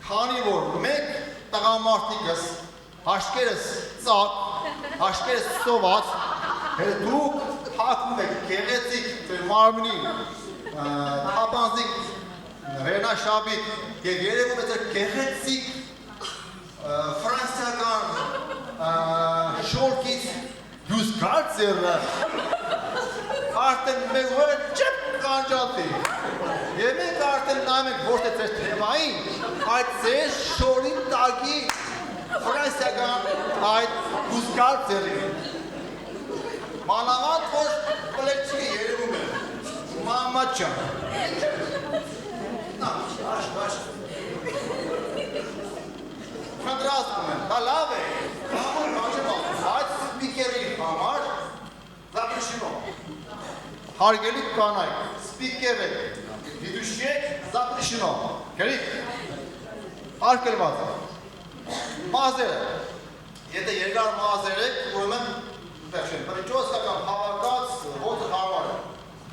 քանի որ մենք տղամարդիկս, հաշկերս ծակ, հաշկերս սոված, դուք հակում եք գեղեցիկ ձեր մարմնին, թապանձիկ, վերնաշաբիկ և երևում է ձեր գեղեցիկ ֆրանսիական շորքից դուս կարծերը արդեն մեկ հորը չեպ կանջատի և մենք արդեն նայում ենք ոչ թե ձեր թեմային, այդ ձեր շորի տագի ֆրանսիական այդ դուս կարծերին մանավանդ որ պլեքչի երևում է մամա չան նա, աշ Քանդրաստում եմ, դա լավ է, համար կանչեմ ալում, այդ սպիկերի համար, դա պրշինով, հարգելի կանայք, սպիկերը, դիտուշեք, զապրիշինո, գերիկ, արկելված է, մազերը, եթե երկար մազերը, ուրեմն, վերջին, պրիչոսկական հավակած, ոտը հարվար է,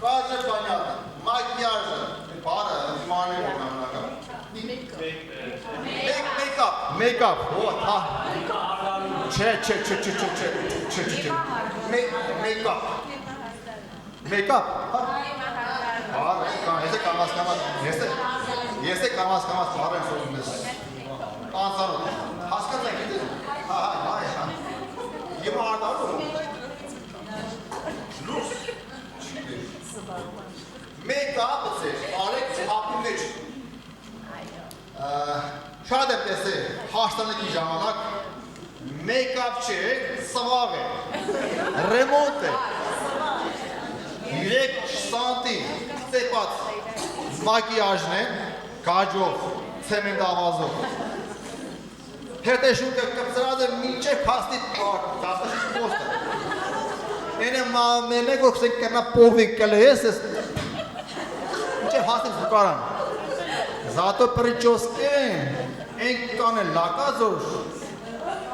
կազը պանյատը, մակիաժը, բարը, իմանել է նամնական, Make-up, what? Che. Make-up. Make-up. Este kamas. Este kamas pare sorumlusu. Ansarı. Haskata gitti. Ha. Yema ardalı mı? Lus. Make-up ise arek hapimdeç. Շատ եմ տեսել հաշտանակի ժամանակ մեյքափ չէ, սվաղ է, ռեմոնտ է, 3 սանտիմ ծեպած մակիաժն է, գաջով, ցեմենտավազով, հետեշուկը կպծրած է մինչև հասնի 16 պոստը, ենը մեկ որ կսենք կրնա պովիկ կլե ես, մինչև հասնի զուկարան, Zato prически, enкане лаказош,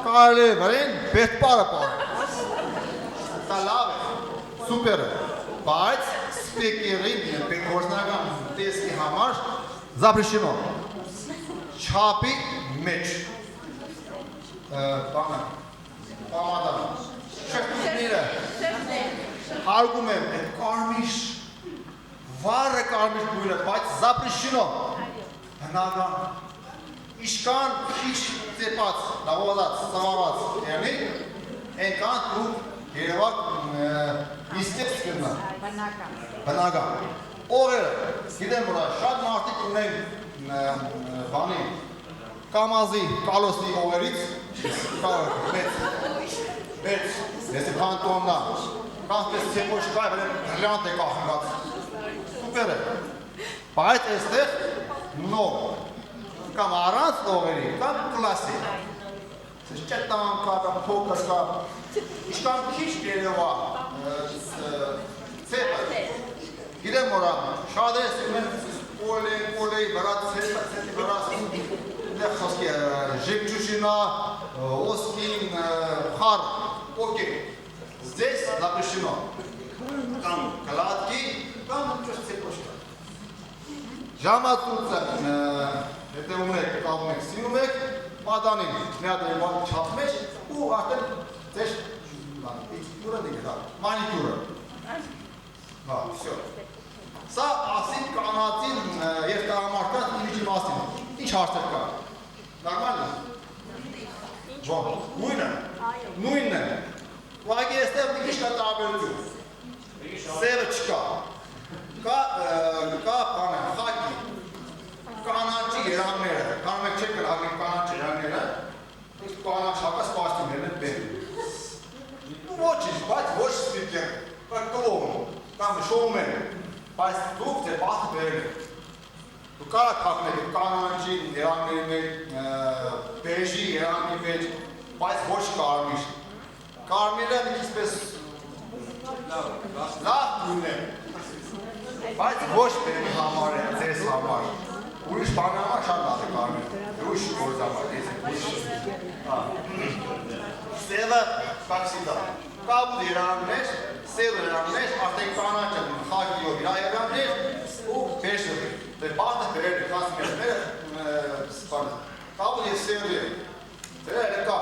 кале варен, бет пара. Талаве, супер. Բայց սպիկերին գործնական տեսքի համար запрещено. Չափի մեջ. Բանը, պամադան, շեխտիկները, հարգում եմ կարմիշ, վառը կարմիշ բույրը, բայց запрещено. Հնական, իշկան քիչ ծեպած, լավոզած, սավարած, եղնի, ենքան դու երևակ естественно, բնական, օրերը, գիտեմ որա, շատ մարդիկ ունեն բանի, կամազի, կալոսի օրերից, մեծ, եսի բանտոննա, կանպես ծեպոչ կայ, վրեն հրլյանտ է կախնգած, սուպեր է, բայց էստեղ նոր, կամ առանց օրերի, կամ կլասի, չետան կա, կամ փոքր կա, իշկան քիչ երևա ծեպը, գիտեմ որա, շատ ես ունեն պոլեի վրա ծեպի վրա, դեղ խոսքի ժեգջուշինա, ոսկին, խար, օկե, здесь запрещено, կամ կլատկի, կամ ճոս ծեպոշկա, ժամացուցը, հետևում եք, կալում եք, սինում եք, մադանին, նյատ երևան չապ մեջ, ու արդեն ձեզ պիքտուրը դիգետա, մանիկյուրը, հա, վսյո, սա ասին կանածին և տաղամարդկան իմիջի մասին, ինչ հարցեր կա, նարմալ է, բոն, նույնն է, ուղագի եստև մի քիչ կա տարբերություն, սևը չկա, կա պանը, խակի, կանաչի երանները, կանում եք չեք կրհագին կանաչի երանները, կանաչ հակաս պաշտիմներն են բեն։ Ոչինչ, բայց ոչ սպիկեր, կլողն, կամ շոում են, բայց դուք ձեր բաթը բերել եք։ Դու կարակ հակնեք կանաչի երանների մեջ, բեժի երանի մեջ, բայց ոչ կարմիր։ Կարմիրը մի քիչ լավ գույն է, բայց ոչ բերի համար է, ձեզ համար։ Ուրիշ բանի համար շատ լավ է կարմիր, ուրիշ գործամար, սևը կաքսիդա, կապ երաններ, սևը երաններ, արդեն կանաչը խագիով իրայերաններ ու բեշը, դե բատը բերել է կասմերները, կապը և սևը է, դրել է կա։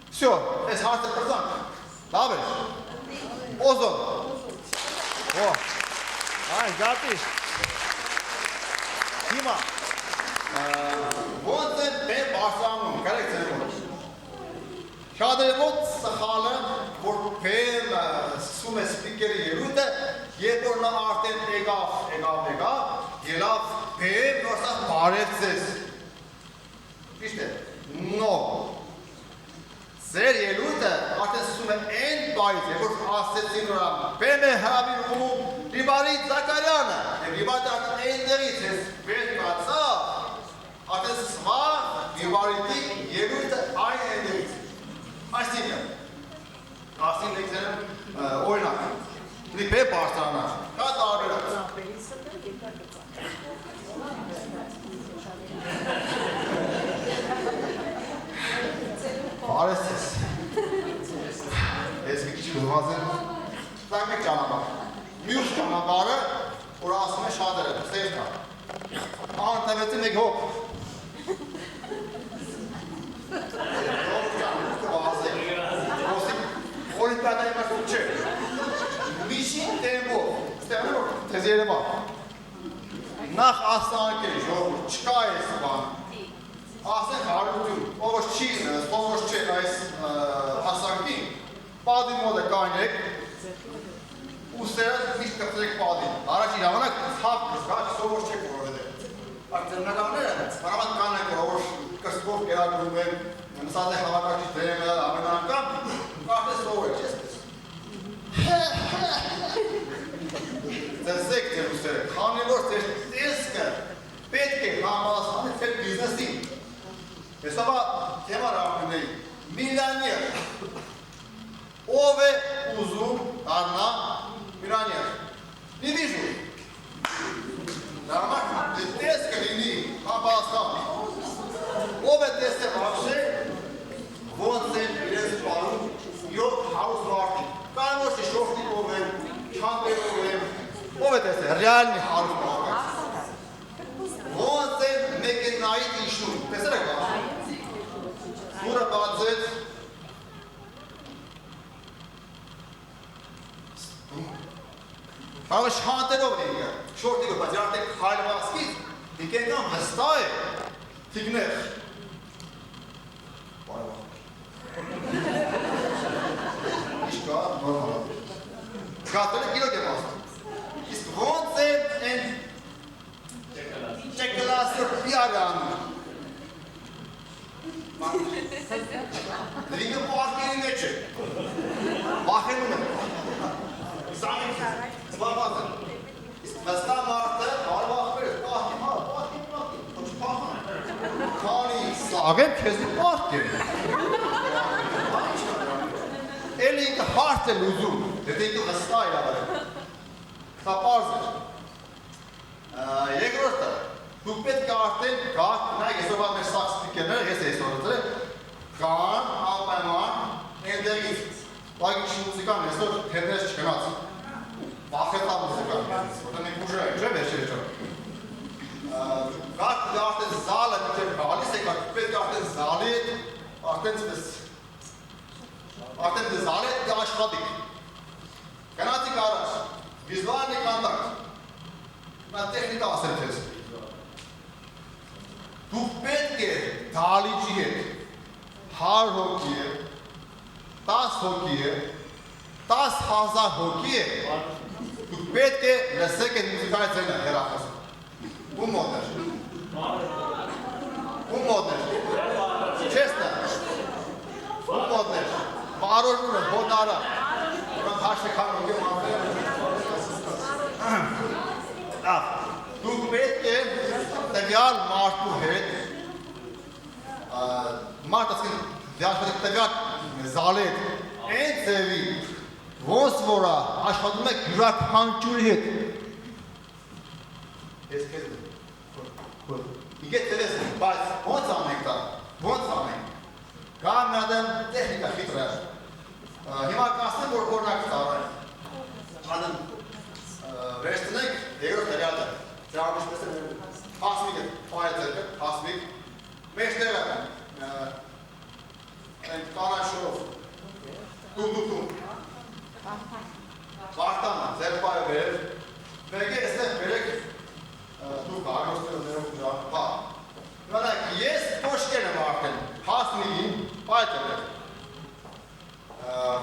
Всё, ես հարցը կրծանք, լավ է, օզոն, այ գատիշ, հիմա, ոնց են բեն բարսանում, կարեք ծերմոտ, շադերմոտ սխալը, որ բեն սկսում է սպիկերի երույթը, երբ որ նա արդեն եկավ, ելավ բեն, որ սա բարև ձեզ, ճիշտ է, նո, Ձեր ելույթը արդեն սկսում է այն բայից, երբ որ ասեցին նրա բեմ է հրավիրում Լիբարիտ Զաքարյանը, և Լիբարիտը արդեն այնտեղից ես վեր կացավ, արդեն սկսվա Լիբարիտի ելույթը այն այնտեղից։ Այսինքն, ասին եք ձեր օրինակ, Մի բե բարձրանա։ Կա տարբերակ։ Բարեսես։ Ես մի քիչ գլված եմ։ Դա մեկ ճանապարհ։ Մյուս ճանապարհը, որ ասում է շատերը, ստեղ կա։ Անտավեցի մեկ հոգ։ Օլիմպիադայի մասում չէ։ Միշին տեմպով, ստեղնում որ թեզ երևա։ Նախ ասանք է, ժողովուրդ, չկա այս բան։ Ասենք հարություն, ովս չի, ովս չէ այս ասանքին, պադի մոդը կանեք, ուսերը միշտ կպտրեք պադին։ Առաջ իրանանակ թապ կզգաք, ովս չեք որովետ է։ Ակցերնականները, մարամատ կանեք, որ ովս կստվով կերակրում են, մսած է հավակաչի դրեմը, ամեն անգամ, կարդես ով է, չես պես։ Ձեզեք ձեր ուսերը, քանի որ ձեր տեսքը պետք է համալասանեք ձեր բիզնեսին։ Ես ապա թեմար աղբնեի, միլիանյեր, ով է ուզում առնա միլիանյեր, նիվիժու, դարմակ տեսքը լինի համալասան, ով է տեսը վաղշե, ոնց են իրենց պարում 700 մարդի, կան ոչ է շորտիկ ով են, չանդեր ով են, ով է տեսը, ռեալնի 100 մարդի, ոնց են մեկեննայիտ իշնում, տեսել եք վաղշե, Սուրը բացեց, կարող է շանտերով է եկը, շորտիկով, բայց արդեք հայլվասկից, եկենքամ հստա է, թիգներ, Իշկա, նորմալ։ Գատել է գիրոք եմ ասում։ Իսկ ոնց է են չեկլասը պիարը անում։ Դրինգը պարկերի մեջ է։ Բախենում եմ։ Սլավատ եմ։ Իսկ վստա մարդը արվախվեր է, պահկի, քանի սաղեմ քեզի պարկեր։ Էլի ինքը հարց էլ ուզում, դեպի ինքը վստա իր ավարել։ Սա պարզ էր։ Երկրորդը, դուք պետք է արդեն գաք, նայք այսօրվա մեր սաղ սպիկերները, ես այսօրը կան, անպայման, ենտեղից, լագի մուզիկան այսօր թերնես չգնաց, վախետա մուզիկան, որտեղ մենք ուժը ենք, չէ վերջերը չոր։ Գաք արդեն զալը միտեր գալիս եք, պետք է արդեն զալի, արդեն սպես Արդեն դզալ է աշխատիկ, գնացիք առաջ, վիզուալնի կանդակտ, նա տեխնիկա ասեմ թեզ, դուք պետք է դալիջի հետ, 100 հոգի է, 10 հոգի է, 10,000 հոգի է, դուք պետք է լսեք են մուզիկայի ձենը հերախոսը, ում մոտներ, չես նա, ում մոտներ, Բարորնուրը, հոտարա, որոնք հաշտեքանում եմ անձեր։ Դուք պետք է տվյալ մարդու հետ, մարդ ասկին տվյալ զալի հետ, են ձևի, ոնց որա աշխատում եք յուրաքանչյուրի հետ։ Ես կեզ եմ, իգետ տվես, բայց ոնց անենք դա, ոնց անենք։ Կան նադեմ տեխնիկա խիտրը, հիմա կասնեմ, որ որնակ ծարայ, ադեմ վերջտնենք երկրորդ հրյատը, ծրամիշ պես է հասմիկ է, պայը ձերկը, հասմիկ, մեջտեղը, կանան շորով, տում, վարտանը, ձերպայը վերև, վերգե եստեղ վերեք, դուք ագոստերը ներով ժահ, Իմանակ, ես պոշկեր եմ արդեն, հասմիկին, պայթել եմ,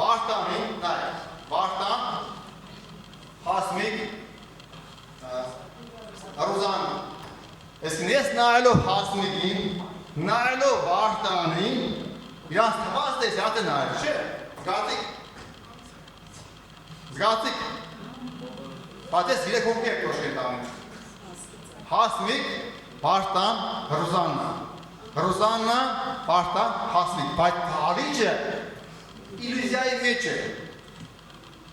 վարտանին, նայ, վարտան, հասմիկ, ռուզան, Այսինքն ես նայելով հասմիկին, նայելով վարտանին, իրանց թված տես յատ է նայել, չէ, զգացիք, բայց ես 3 հոգի եք պոշկեր տանում, հասմիկ, Վարտան, Ռուզաննա, Վարտան, հասմիկ, բայց դալիջը իլյուզիայի մեջ է,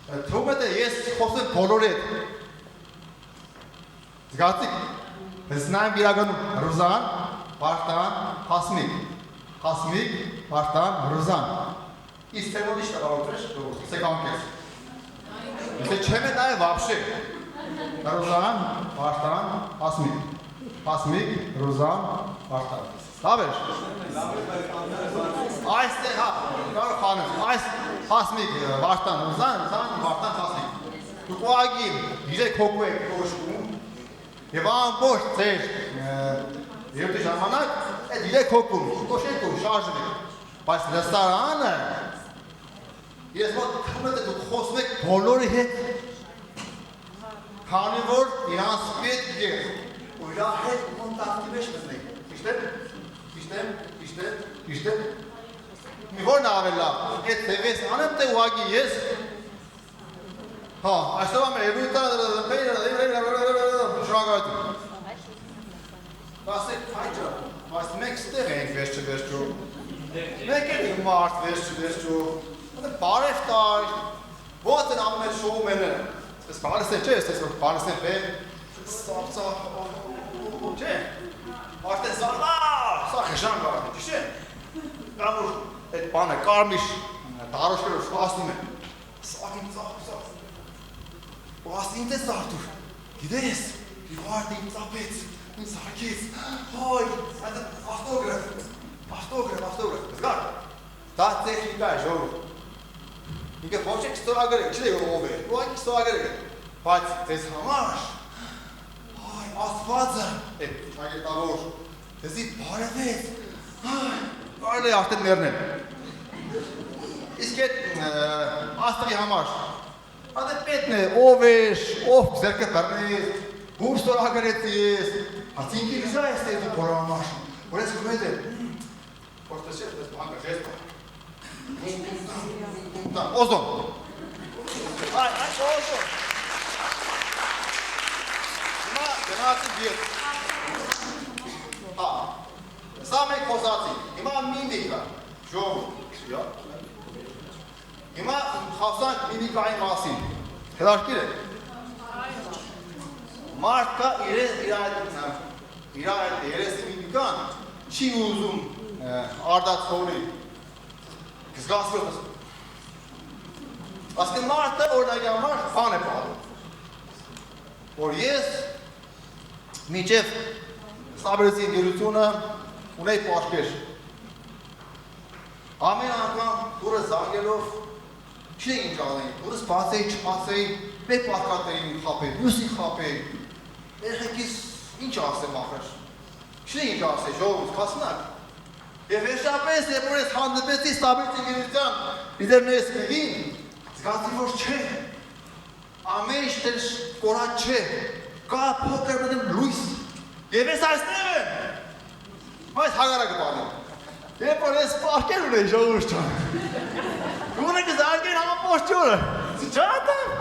Թվում է թե ես խոսեմ բոլորի հետ։ Զգացիք, ես նայեմ իրականում Ռուզան, Վարդան, Հասմիկ, Վարդան, Ռուզան։ Իսկ թե որ իշտ առավոտրեշ, սեք անկես։ Եթե չեմ է նայ վապշե։ Ռուզան, Վարդան, Հասմիկ, Ռուզան, Վարդան։ Լավ էր։ Այստեղ հա, կարող խանեմ, այս Հասմիկ, Վարդան, Ռուզան, Վարդան, Հասմիկ։ Դուք ուղղակի իրեք հոգու եք կոշկում և ամբողջ ձեր երդի ժամանակ այդ իրեք հոգում, կոշեք ու շարժում եք։ Բայց լսարանը, ես մոտ թվում է դուք խոսում եք բոլորի հետ, քանի որ իրանց պետք է ու իրա հետ կոնտակտի մեջ մտնեք։ Իշտեմ, մի որն ավել լավ, այդ թևես անեմ թե ուղագի ես, հա, այսով ամ է, շրագայթում։ Ասեք, հայջա, բայց մեկ ստեղ ենք վերջը, մեկ են մարդ վերջը, բարև տար, ոնց են անում են շոում են, ես բարեսեն չէ, ես որ բարեսեն բեմ, սապցա, չէ, արդեն սա խշան գարդի, ճիշտ է, կամ որ այդ բանը կարմիշ դարոշկերով շվասնում են, սաղին ծաղ, ասի ինձ է սարդուր, գիտես, իվարդը ինձ ծապեց, ինձ սարկեց, հոյ, այդ ավտոգրաֆ, զգար, դա տեխնիկա է ժողով, ինքը ոչ եք ստորագրեք, չլե որ ով է, ուղակի ստորագրեք, բայց ձեզ համար, հոյ, աստվածը, այդ շագետավոր, ձեզի բարևեց, կարել է արդեն ներնել, իսկ այդ աստղի համար, Ադե պետն է, ով էր, ով զերկը բրնես, բուր ստորագրեց ես, հացինքի վիզա ես տեզու բորամաշ, որ ես գում հետ է, որտես ես բանկա, ժեստ բա, օզոն, այ, օզոն, հիմա գնացի դիետ, հա, սա մենք խոսացի, հիմա միմիկա, ժող, Հիմա խավսանք միմիկայի մասին, հետարքիր է, մարդկա իր այդ երեսի միմիկան չի ուզում արդած հորի, կզգասվող ասում, ասկեն մարդը օրնագի համար խան է պահում, որ ես միջև սաբերեցի ընգերությունը ունեի պաշկեր, ամեն անգամ դուրը զանգելով Չէ ինչ ալեի, որս բացեի, չմացեի, մեկ պարկատերին խապեի, մյուսին խապեի, երեխեքիս ինչ ասեմ ախր, չէ ինչ ասեի, ժողովուց, կասնակ, և վերջապես, երբ որ ես հանդպեցի ստաբերից ինգերության լիդերներս մեղին, զգացի, որ չէ, ամեն ինչ դեր կորած չէ, կա փոքր մտեմ լույս, և ես այստեղ եմ, այս հագարակը բանեմ, երբ որ ես պարկեր ունեի ժողովուց չան, Գունը կզարգեն ամապոշջորը, ճատամ,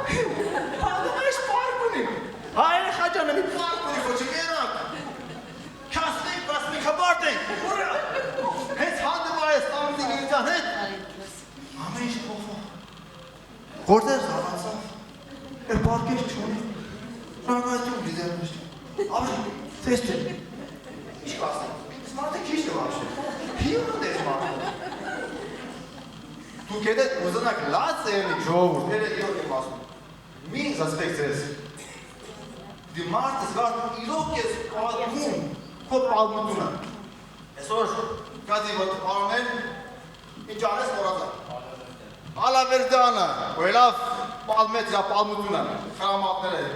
հանդում ես պարկ ունի, հայր խաջանը մի պարկ ունի, ոչ երակ, կասմիկ հբարդ ենք, հենց հանդում այս տամիզի գիրության հետ, ամեն ինչ փոխվա, որտեղ զավացավ, էր պարկեր չունի, շանգայթում լիդերներ չուն, ավր, թես չեն, ինչ կասեմ, սմարդը քիչ կվաշը, հիուն ես մարդը, Դուք հետ ուզնակ լաց էնիք ժողովուրդ, էր է իրոք եմ ասում, մի զասպեք ձեզ, դի մարդը զգարդ իրոք ես պատմում, քո պալմությունը, այսօր կազի ոտ պարոմեն, ինչ անես մորածա, Ալավերդանը, ու էլավ պալմեց իրա պալմությունը, խրամատներ է,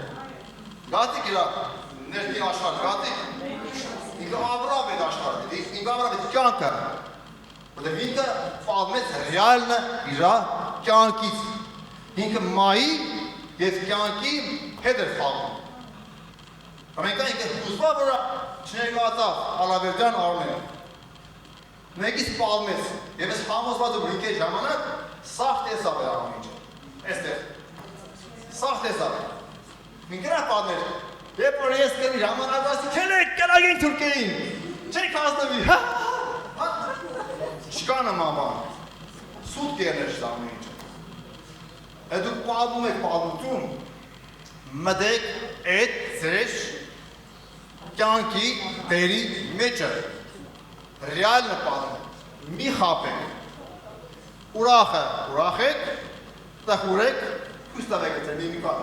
գատիկ իրա ներքին աշխարհ, գատիկ, ինքը ավրավ էդ աշխարհ, ինքը ավրավ էդ կյանքը, Որտեղ ինքը պալմեց ռեալնը իրա կյանքից, ինքը մայի և կյանքի հետ էր խաղում։ Ամենքա ինքը հուսվա, որ չներկացավ Ալավերդյան Արմենը։ Մեկից պալմեց, և ես համոզված եմ ինքը ժամանակ սաղ տեսավ է ամինչը, այստեղ, սաղ տեսավ է։ Ինքնա պալմեր, երբ որ ես կրի ժամանակ ասի, կենեք կրագենք թուրկեին, չեք հասնվի, Չկանը մաման, սուտ կերներ շտամը ինչը։ Դուք պատմում եք պատմություն, մտեք այդ ձեր կյանքի դերի մեջը, ռեալ նպատում, մի խապեք, ուրախ եք, տխուրեք, հույս տվեք ձեր մի կան։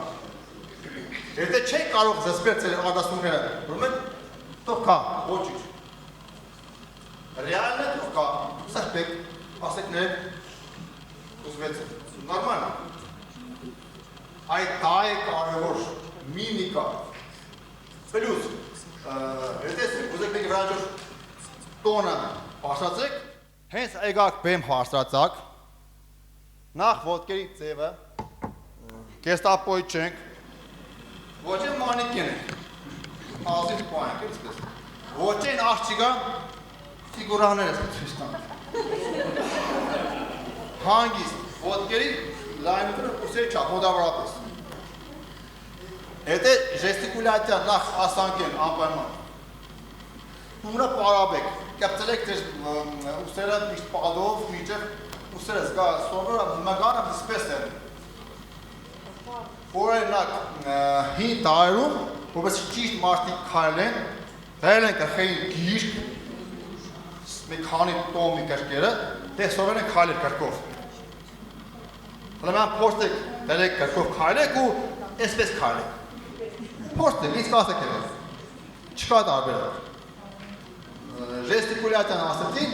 Եթե չեք կարող զսպել ձեր արտասունները, որում են թող կա, ոչինչ։ Ռեալն է թող կա, սրբեք, ասեք ներ, ուզվեց, նորմալ։ Այդ դա է կարևոր, միմիկա։ Պլյուս, եթե ուզեք մեկ վրանջոր տոնը բարձրացեք, հենց այգակ բեմ հարսրացակ, նախ ոտկերի ձևը, կեստապոյ չենք, ոչ են մանիկեն ենք, ազիվ պայնք են սպես, ոչ են աղջիկա ֆիգուրաներ ես պտվիշտան։ Հանգիստ, ոտկերի լայնությունը ուսերի չապ, մոդավրապես։ Եթե ժեստիկուլյատյան նախ ասանք են անպայման, ումրը պարաբեք, կապծելեք ձեր ուսերը միշտ պաղադով, միջև ուսերը զգա սովորը մգանը սպես են։ Օրինակ հին տարում, որպես ճիշտ մարդիկ քայլել են, դրել են կրխեին գիրք, մի քանի տոմի կրկերը, դե սովորել են քայլել կրկով։ Հլը փորձեք դրեք կրկով քայլեք ու այսպես քայլեք։ Փորձեք, ինձ կասեք եղել, չկա տարբերակ։ Ժեստիկուլյատյան ասեցին,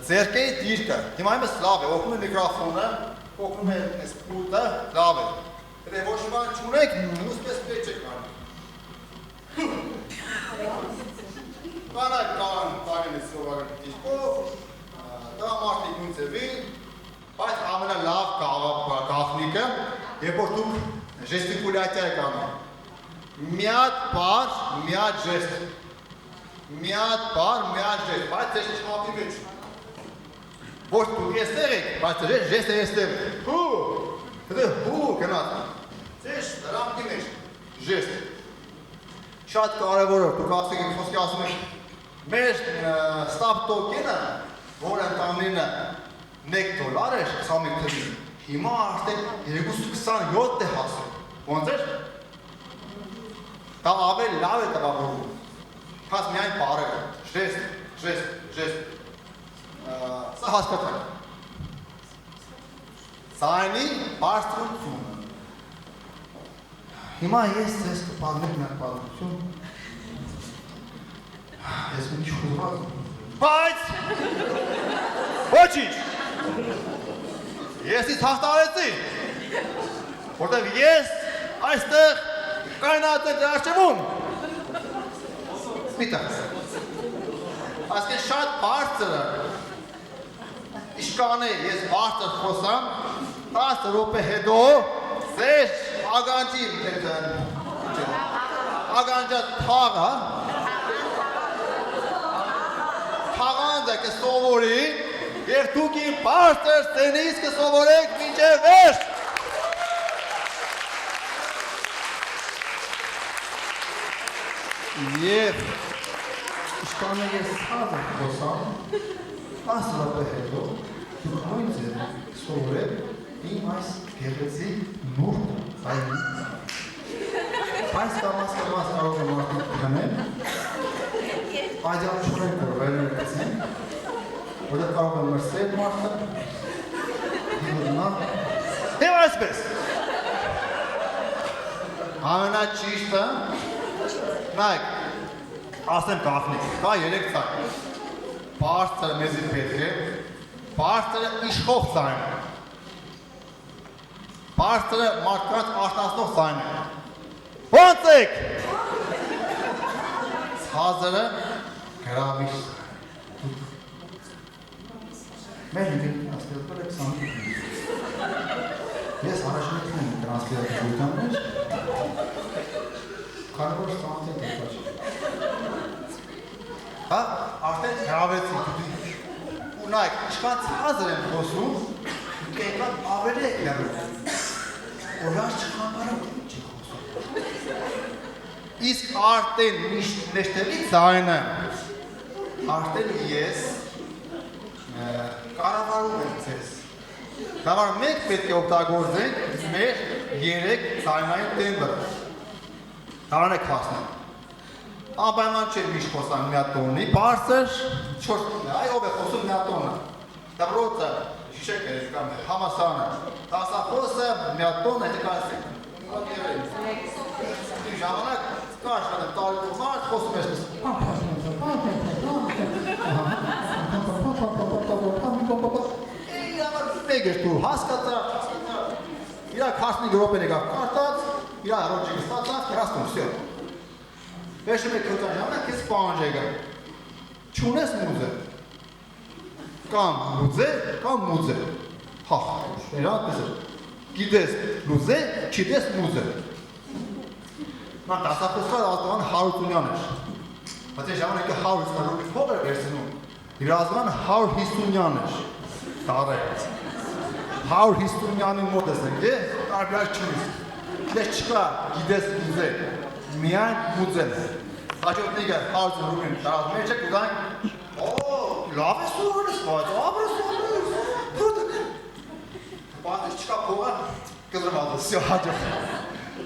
ձերքերի դիրքը, հիմա իմս լավ է, օգնում է միգրաֆոնը, օգնում է այս պուլտը, լավ է։ Եթե ոչ բան չունեք, ուսպես պետք չեք անում։ Կանայք կան ես սովորական դիրքով, դա մարդիկ նույն ձևին, բայց ամենալավ գաղտնիքը, երբ որ դուք ժեստիկուլյացիա եք անում։ Միատ բար, միատ ժեստ։ Միատ բար, միատ ժեստ, բայց ձեր չափի մեջ։ Ոչ դուք եստեղ եք, բայց ձեր ժեստը եստեղ եք։ Հու գնաց։ Ձեր ռամքի մեջ ժեստ։ Շատ կարևոր է, դուք ասեք եք խոսքի ասում եք, մեր ստապ տոկենը, որ ընտանինը $1 էր 21 թվին, հիմա արդեն 227 է հասել։ Ոնց էր։ Դա ավել լավ է տվավորում։ Հաց միայն բարերը, ժեստ։ Սա հասկացակ։ Սայնի բարձրությունը։ Հիմա ես ձեզ կպատմեմ մեր պատմություն։ Ես մի խուզված։ Բայց ոչինչ։ Ես ինձ հաղթարեցի։ Որտև ես այստեղ կայնած եմ դեր արջևում։ Միտած։ Ասկեն շատ բարձր է։ Իշկան է, ես բարձր խոսամ, 10 րոպե հետո ձեր ագանջա թաղը թաղանդը կսովորի և դուք իմ բարձր սենից կսովորեք մինչև վերջ։ Եվ իշկան է ես թաղը խոսամ, 10 րոպե հետո դուք նույն ձեր սովորեք իմ այս գեղեցիկ նուրդ ձայնից։ Այս կամաց կարող է մարդիկ գնել, այդյալ չունենք որ վերներ կծին, որտեղ կարող է մրսել մարդը, և այսպես։ Ամենաճիշտը, նայք, ասեմ կախնիկ, կա 3 ձայն։ Բարձրը մեզի պետք է, բարձրը իշխող ձայն է, բարձրը մարդկանց արտասնող ձայն է։ Ոնց եք։ Ցածրը գրավիչ ձայն։ Մեր ինտերնետին աստեղծել եք 20 Ես առաջնորդն եմ տրանսլերատորության մեջ, քանի որ ստանցել եք ոչ։ Հա, արդեն գրավեցի դուք։ Ու նայեք, ինչքան ցածր եմ խոսում, դուք եկան ավելի եք լրում։ Օրար չխանգարում չի խոսում։ Իսկ արդեն մեջտեղի ձայնը, արդեն ես կառավարում եմ ձեզ։ Համար մենք պետք է օգտագործենք մեր 3 ձայնային տեմբրը։ Դրանք հասնենք։ Անպայման չէ միշտ խոսանք մի հատ տոնի, բարձր 4, այ ով է խոսում մի հատ տոնը։ Դպրոցը, շիշեք է կամ համասարանը, դասախոսը մի հատ տոն է դեկացեք։ Ժամանակ կա աշխատել տարիքով մարդ խոսում ես մեկ էր դու հասկացա, իրակ 15 րոպեն եկավ կարտած, իրա ռոջիկը ստացավ, կերաստում, վсё։ Վերջում եք քրտան ժամանակ քեզ պահանջ եկա։ Չունես մուզը։ Կամ լուզե, կամ մուզե։ Հա, իրա դեսը։ Գիտես լուզե, չգիտես մուզե։ Նա դասախոսը ազգան Հարությունյան էր։ Բայց այս ժամանակը 150 ռուբլի փող էր վերցնում։ Իր ազգան 150-յան էր։ Տարե։ 150-յանի մոտ ես ենք, տարբերակ չունես։ Դες չկա, գիտես մուզե։ Միայն մուզեն։ Հաջորդնիկը 100 ռուբլին տարած մեջ է կուզանք, լավ է սովորես, բայց ապրես սովորես, պատես չկա փողը, կզրմալդը, սյո հաջորդ։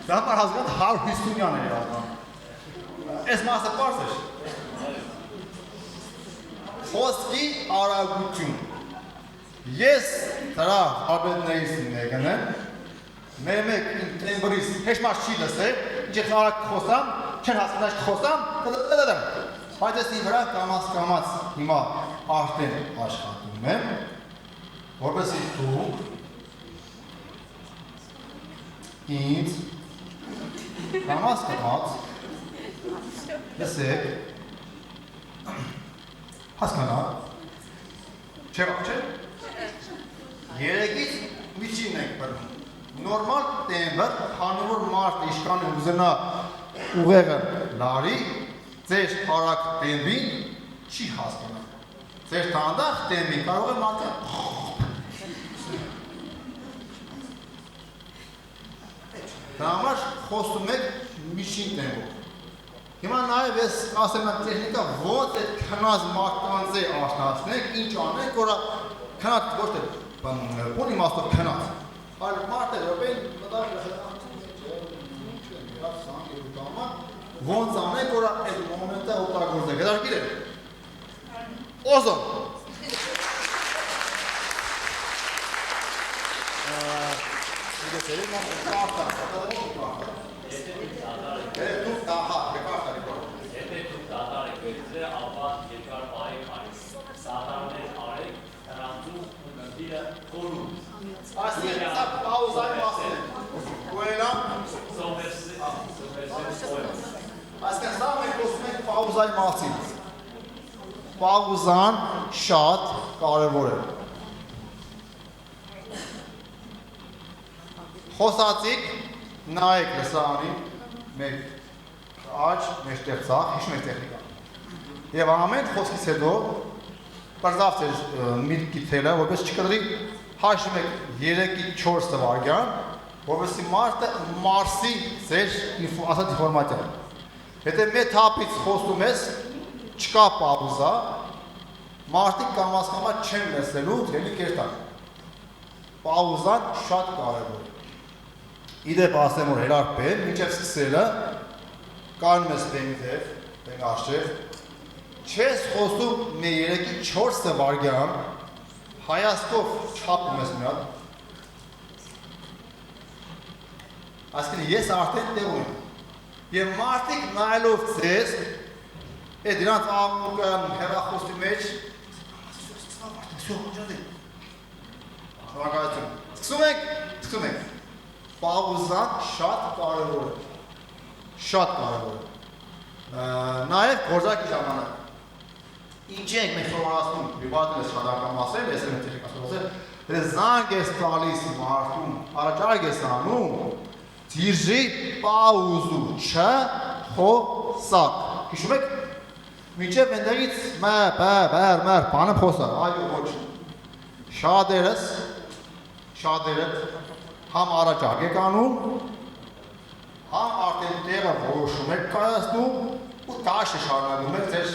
Դա համար հազգան 150-յան է հազգան։ Ես մասը պարս էր։ Խոսքի արագություն։ Ես դրա աբետներից մեկն եմ, մեր մեկ տեմբրից հեշ մարդ չի լսել, ինչ ես արագ խոսամ, չեն հասկանաչ խոսամ, բայց ես իվրա կամաց հիմա արդեն աշխատում եմ, որպեսի դուք ինձ կամաց լսեք, հասկանա, չէ, երեքից միջին ենք բրում, նորմալ տեմբր, քանի որ մարդ իշքան ուզենա ուղեղը լարի, ձեր արագ տեմբին չի հասկանա։ Ձեր տանդախ տեմբին կարող է մարդը Դա համար խոսում եք միջին տեմբով։ Հիմա նաև ես ասեմ եմ տեխնիկա ոնց այդ քնած մարդկանց է աշնացնեք, ինչ անեք, որ քնած ոչ թե բուն իմաստով քնած, այլ մարդը րոպեին մտավ ոնց անեք, որ այդ մոմենտը օգտագործեք, հետաքրքիր է։ Օզոն։ Պաուզայի մասին։ Պաուզան շատ կարևոր է։ Խոսացիք, նայեք լսարանին, մեր աջ, մեր տեղծախ, հիշում եք տեխնիկա։ Եվ ամեն խոսքից հետո, պրզավ ձեր միտքի թելը, որպես չկտրի, հաշում եք 3-4 թվարգյան, որպեսի մարդը մարսի ձեր ասած ինվորմատիա։ Եթե մեծ հապից խոսում ես, չկա պաուզա, մարդիկ կամաց չեն լսելու, թելի կերտան։ Պաուզան շատ կարևոր է։ Իդեպ ասեմ, որ հերարպեն, մինչև սկսելը, կանում ես բենիդև, բենաշև, չես խոսում մի 3-4 թվարգյան, հայաստով չապում ես մի հատ, ասկին ես արդեն տեղում եմ, և մարդիկ նայելով ձեզ, այդ իրանց աղմուկը հեռախոսի մեջ, սկսում ենք, պաուզան շատ կարևոր է, շատ կարևոր է, նաև գործակի ժամանակ, ինչ ենք մենք սովորացնում, վիպատել ես շատ արկամ ասել, ես եմ տեխնիկ ասել, զանգ ես տալիս մարդում, առաջարկ ես անում, դիրժի պաուզու չխոսակ, հիշում եք, մինչև ընդեղից մեր, բանը խոսա, այո ոչ, շատերդ համ առաջարկ եք անում, համ արդեն տեղը որոշում եք կայացնում ու տաշը շարունակում եք ձեր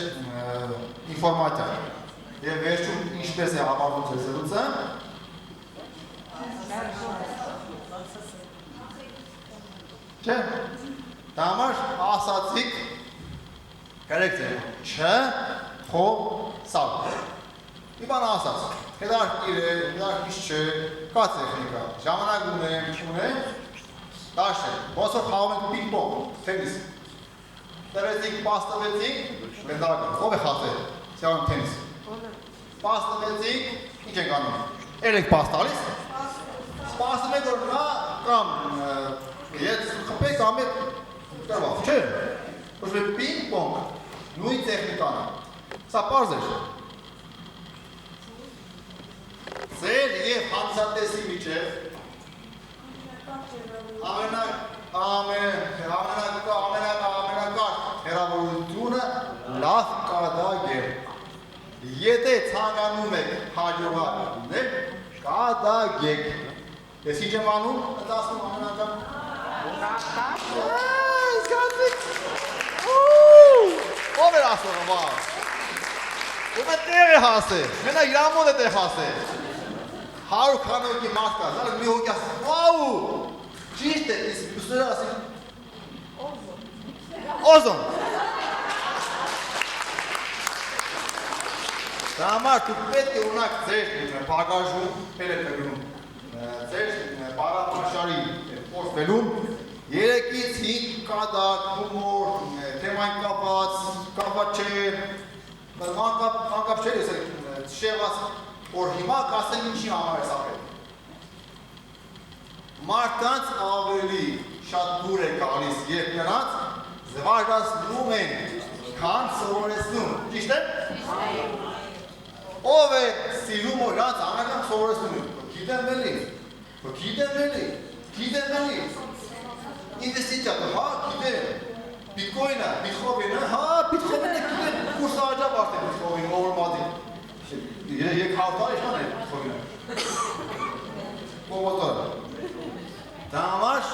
ինվորմատիա։ Եվ վերջում ինչպես է համարվում ձեր զրույցը, Չէ։ Դա համար ասացիք կարեք ձեր չէ խո սալ։ Իբան ասաց։ Հետարքիր է, հետարքիշ չէ, կա տեխնիկա։ Ժամանակ ունեմ, ունեմ։ Դաշ է։ Ոնց որ խաղում ենք պինգ-պոնգ, թենիս։ Տվեցիք, պաս տվեցիք, մեդալը։ Ով է խաղացել։ Սիանում թենիս։ Պաս տվեցիք, ինչ ենք անում։ Երեք պաս տալիս։ Սպասում եք որ նա կամ Ես խփեք ամեն դրվավ, չէ։ Ոչ մի պինգ-պոնգ, նույն տեխնիկան է։ Սա պարզ է։ Ձեր եւ հանդիսատեսի միջև ամենակարճ հեռավորությունը լավ կադակ է։ Եթե ցանկանում եք հաջողակ լինել, կադակ եք։ Ես ինչ եմ անում, ընթացքում ամենական Ով էր ասողը, վավ։ Ով է տեղ է հասել, մենա իրամոտ է տեղ հասել։ 100 քանոքի մարդ կա, զալը մի հոգի ասել, վաու, ճիշտ է, իսկ ուսները ասել, Օզոն։ Դա համար դու պետք է ունակ ձեր բագաժում, էլ է պերում, ձեր բարապաշարի պորտվելում, 3-ից 5 կադակ, հումոր, թեմային կապած չէ, մանկապ չէր ես շեղված, որ հիմա կասեմ ինչի համար է սապել։ Մարդկանց ավելի շատ դուր է գալիս, երբ նրանց զվարժացնում են, քան սովորեցնում, ճիշտ է։ Ով է սիրում որ նրանց անական սովորեցնում են, գիտեմ էլի, Ինվեստիցիա, հա, գիտեմ, բիտկոյնը, բիտխովինը, հա, բիտխովինը գիտեմ, կուրսը աջապ արդեն բիտխովինը, ովորմադի։ Եկ հարդար իշան է բիտխովինը։ Կողոտոր։ Դա համար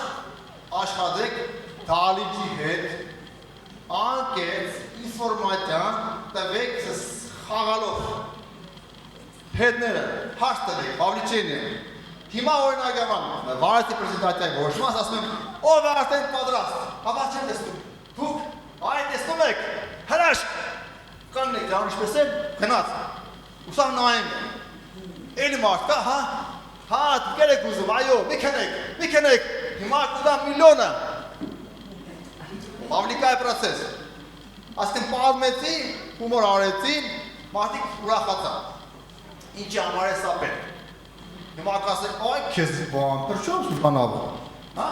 աշխատեք դալիջի հետ, անկեց, ինվորմատյան, տվեք խաղալով։ Հետները, հարց տվեք, բավլիչեն է։ Հիմա օրինակական, վարեցի պրեզենտացիայի որոշմաս, ասում եմ, ով է արդեն պատրաստ, հավաս չեմ տեսնում, դուք, այ տեսնում եք, հրաշք, կանն եք դրան ինչպես է, գնաց, ուսան նայեմ, էլի մարդ կա, հա, դուքեր եք ուզում, այո, մի քնեք, հիմա կուտա միլյոնը, ավլիկա է պրոցես, ասկեն պարմեցի, հումոր արեցի, մարդիկ ուրախացա, ինչի համար է սապել, Հիմա կասեք, այ քեզ բան, պրչոմ սուպանավը, հա?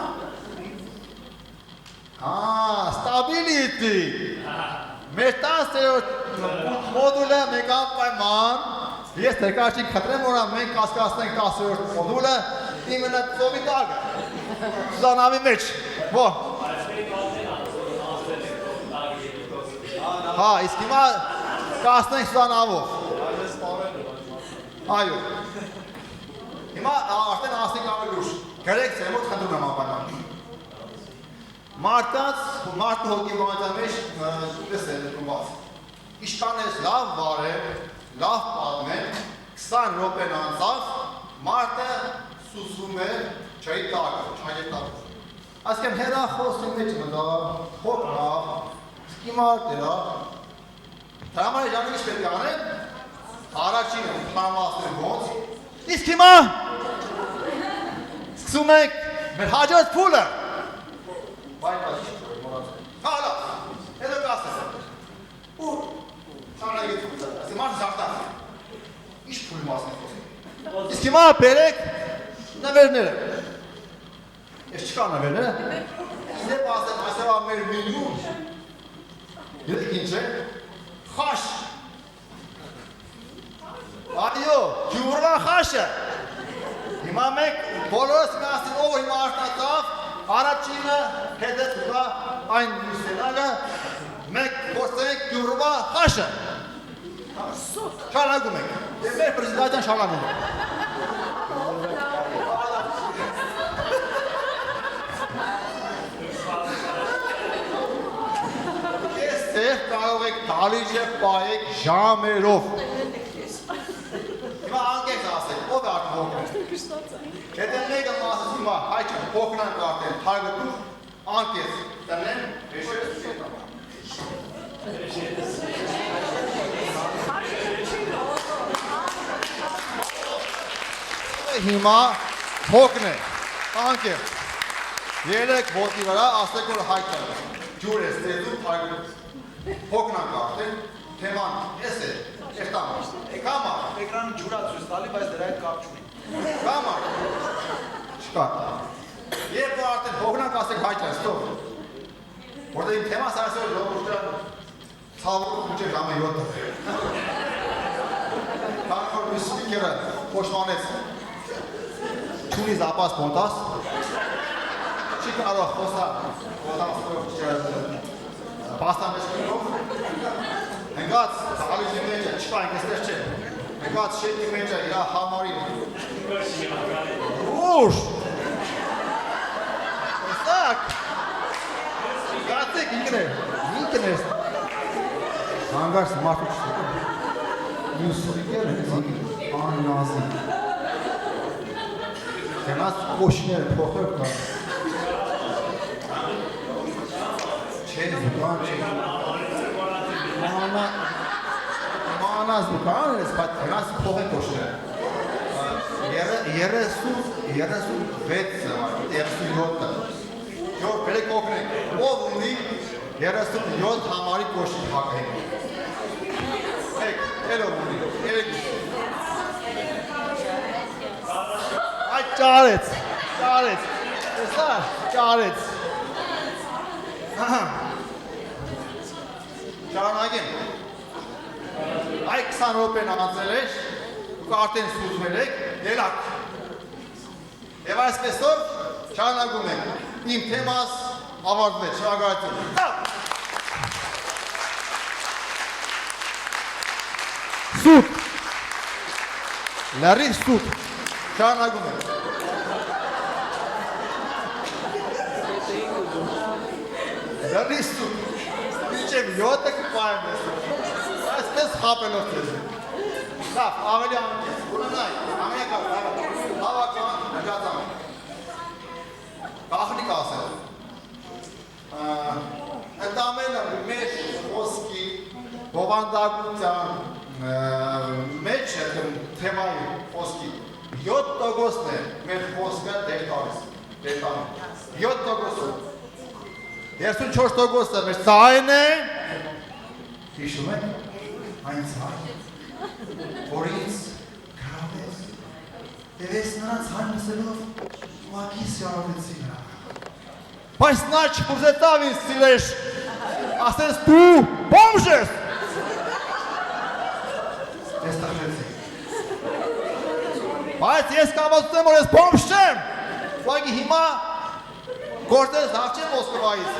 Ստաբիլիտի, մեր 10-րդ մոդուլը մեկ անպայման, ես թեկաշիկ խտրեմ որա մենք կասկասնենք 10-րդ մոդուլը, իմենը ծովի տագը, Սուզանավի մեջ, ո։ Հա, իսկ հիմա կասնենք Սուզանավով, այո։ Հիմա արդեն ասենք ավելի լուրջ, գրեք ձեր մոտ խնդրում եմ անպայման։ Մարդու հոգեբանության մեջ պես է դրված։ Ինչքան ես լավ վարել, լավ պատմել, 20 րոպեն անցավ, մարդը սուսվում է չայի տակը, չայի տակը։ Այսինքն հեռախոսի մեջ մտա, հոգնա, սկիմար դրա։ Դրա համար ժանը ինչ պետք է անեն, առաջինը պլանվածներ ոնց, իսկ հիմա սկսում ենք մեր հաջորդ փուլը։ Հալա, հետո կասես։ Ու շարագից փուլը, ասի մարդը զարտակ։ Ինչ փուլի մասն է խոսում։ Իսկ հիմա բերեք նվերները։ Ես չկա նվերները։ Իզեպ ասեմ, այսեվա մեր միլյուն։ Ետեք ինչ է։ Խաշ։ Այո, ջուրվա խաշը։ Հիմա մենք բոլորս միասին ով հիմա արտնացավ, առաջինը հետետ ուղա այն մյուսենալը, մենք փորձենք ջուրվա խաշը։ Շարագում ենք, և մեր պրեզիդատյան շարագում ենք։ Ես տեղ կարող եք դալիճը պայեք ժամերով։ Հիմա անկեքս ասեք, ով է արդեն հոգում։ Հետև հիմա հայճը փոխնան կարտեն թարգտուր անկես տնեն վեշերս սետա հիմա փոխն է անկես երեք ոտի վրա ասեք որ հայճը ջուր է ստեզում թարգտուր փոխնան կարտեն թեման ես է Էստամ, կամա, Էկրանը ջուրա ցույց տալի, բայց դրա հետ կապ չունի։ կամա, չկա։ Երբ որ արդեն հողնանք ասեք հայճը, ստով։ Որտեղ իմ թեմաս այսօր ժողովուրդը ցավոք ուջը ժամը 7-ը։ Քան որ մի սպիկերը փոշմանեց չունի զապաս մոտաս, չի կարող խոսա, բաստան մեջ կնով, Հնգած ալիզի մեջը, չկա ինքստեր չէ, հնգած շետի մեջը իրա համարին Ուշ Ոստակ Գացեք ինքն ես Հանգարս մարդու չսեք Մյուս սրիկեր աննազի Կենաց կոշիները փոխել կա Չէ զուգան չէ Մանազ դուքան ես, բայց հնաս փող են կոշները 37-ը Ժոր բերեք օգնեք Ով ունի 37 համարի կոշի հակային Էլով ունի Այդ ճարեց Տեսա, ճարեց Շարունակեմ Այ 20 րոպեն անցել էր դուք արդեն սուզվել եք ելակ Եվ այսպեսով շարունակում ենք իմ թեմաս ավարտվեց շնորհակալություն Սուտ Լարի սուտ շարունակում ենք Լարի սուտ Իչեմ 7-ը կպայեմ ես Այսպես խապելով ձեզ Լավ, ավելի անկես, ունենայ, ամենակավ, հավական, նգածան Կախնիկ ասել Ընդամենը մեջ խոսքի բովանդակության մեջ թեմայի խոսքի 7%-ն է մեր խոսքը դեր տալիս 7%-ը 34%-ը մեր ծայն է Հիշում եք այն ծայն որ ինձ գրավեց և ես նրա ծայն լսելով ուղղակի սիրավեցի նրա Բայց նա չփուզեցավ ինձ սիրеш ասես դու բոմժ ես Ես տխրեցի Բայց ես կամացում եմ որ ես բոմժ չեմ ուղղակի հիմա գործերս հավ չեմ Մոսկվայից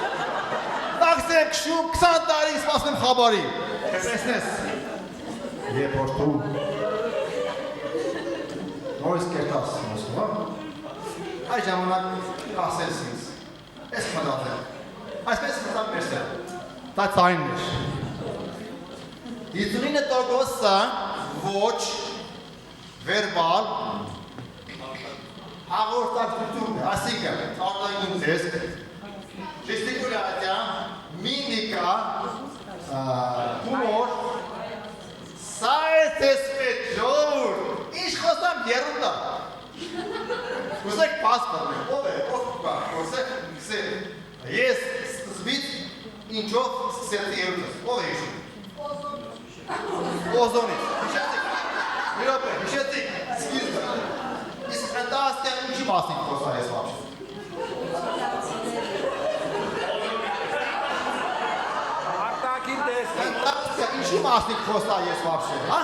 Տաքս եմ քշում 20 տարի սպասում եմ խաբարի Տեսնես Երբ որ դու նորից կերտաս Մոսկվա Այդ ժամանակ ասես ինձ Ես մտածել Այսպես մտավ մերսել Դա ծայնն էր 59%-ը ոչ վերբալ հաղորդակցություն է ասիկը արտագին տեսք ժեստիկուլյացիա միմիկա հումոր սա է տեսպետ ժողովուրդ ինչ խոսամ երունդա Ուսեք պասպորտ ով է ով կա ոսեք գսել ես սկզբից ինչով սկսեցի երունդս ով է իշում Օզոնից հիշեցիք մի րոպե հիշեցիք սկիզբը իսկ ֆանտաստիկա ինչի մասին խոսա ես вообще Արտակին տեսքի Ֆանտաստիկա ինչի մասին խոսա ես вообще հա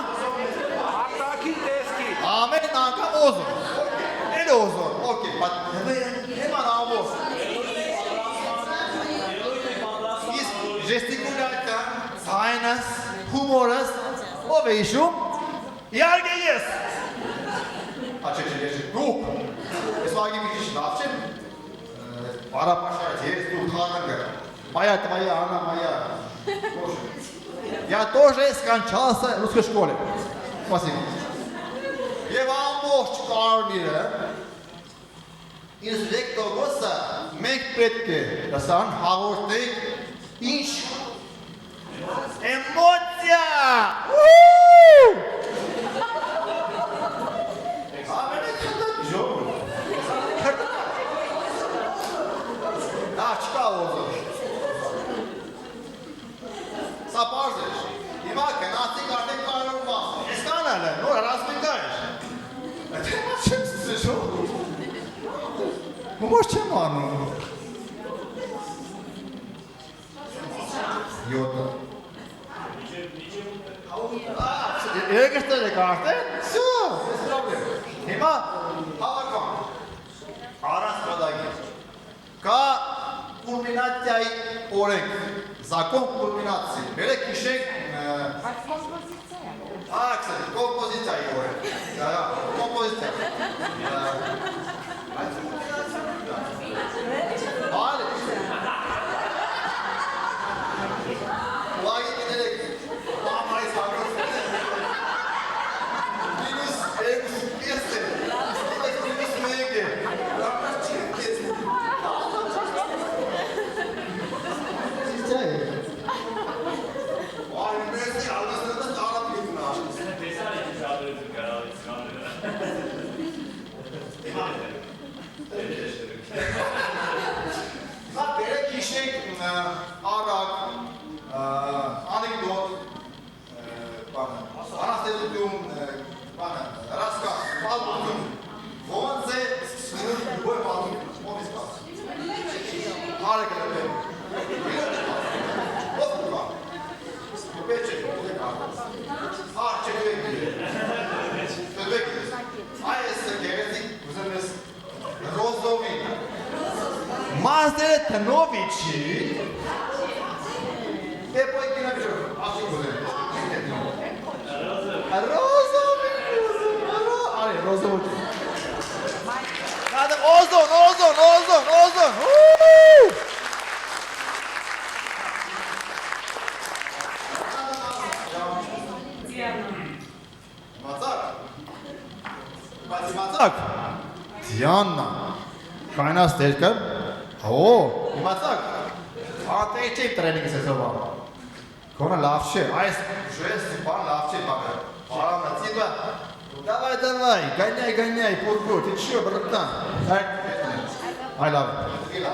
Արտակին տեսքի ամեն անգամ օզոն Էլ օզոն օքեյ բայց նեման ավոր իսկ ժեստիկուլյացիա ցայնս հումորս ով է իշում իհարկե ես Աչե ես դուք ես վագի մի քիչ լավ չեմ Պարապաշայց ես դու խանանգը Моя твоя она моя Я тоже скончался в русской школе Спасибо Եվ ամբողջ կարմիրը 93%-ը մենք պետք է դասան հաղորդենք ինչ էմոցիա։ Ամենը քանդակ ժող։ Դա չկա ոզը։ Սա պարզ է։ Հիմա գնացիք արդեն կարողում մաս։ Ես կանալ է, նոր հրասմիկա է։ Թեմա չեմ սսեշով։ Մոչ չեմ անում։ 7 Երկստեր եք արդեն, սյո, ես պրոբլեմ։ Հիմա հավական, առանց պրադագի, կա կուլմինացիայի օրենք, զակոն կուլմինացի, բերեք իշեք, ակսել, կոմպոզիցիայի օրենք, կոմպոզիցիայի, բալի, ուղագի դիներեք, մամայից հագոց, Minus este. Minus mege. Çiçeği. Ay mühendis almasında da taraf yapın. Bak böyle kişi arak, anekdot, anahtarlıyorum. Рассказ, балкон, вон за любой балкон, он из вас. Арка, вот туда. Печек, арчек, бебек. А если герезик, взялись розовый. Маздер Тановичи. Те пойки на бежу. А что будет? Розовый. Rozovut. Hadi ozon. Matzak. Diana. Kaynas derken. Matzak. Atayçe trening sezonu. Kona lavşe. Ayes. Жесть, пан lavşe bakar. Para natsiba. Давай, гоняй, пургу, ты чё, братан? I love it.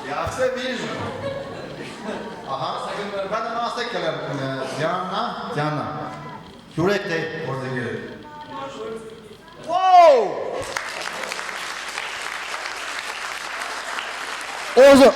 Я все вижу. Ага, ben de nasıl kalem? Diana. Yürekte orada gelir. Wow! Ozo.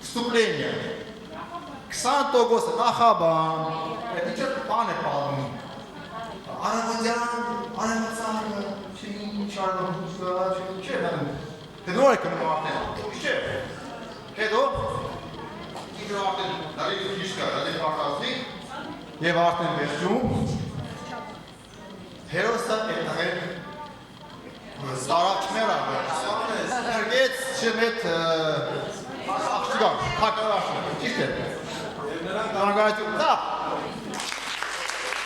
Вступление. Ксантогос Нахабан. Это что-то пане палм. Арамадзан, Чарно, Ты думаешь, как мы можем? Что? Кедо? Игра артен, дали фишка, дали партазни. Я вартен верчу. Хероса это Старачмера. Эргет шемет Աղջիկա, թակարաշն, ճիշտ է։ Նարգայություն, դա։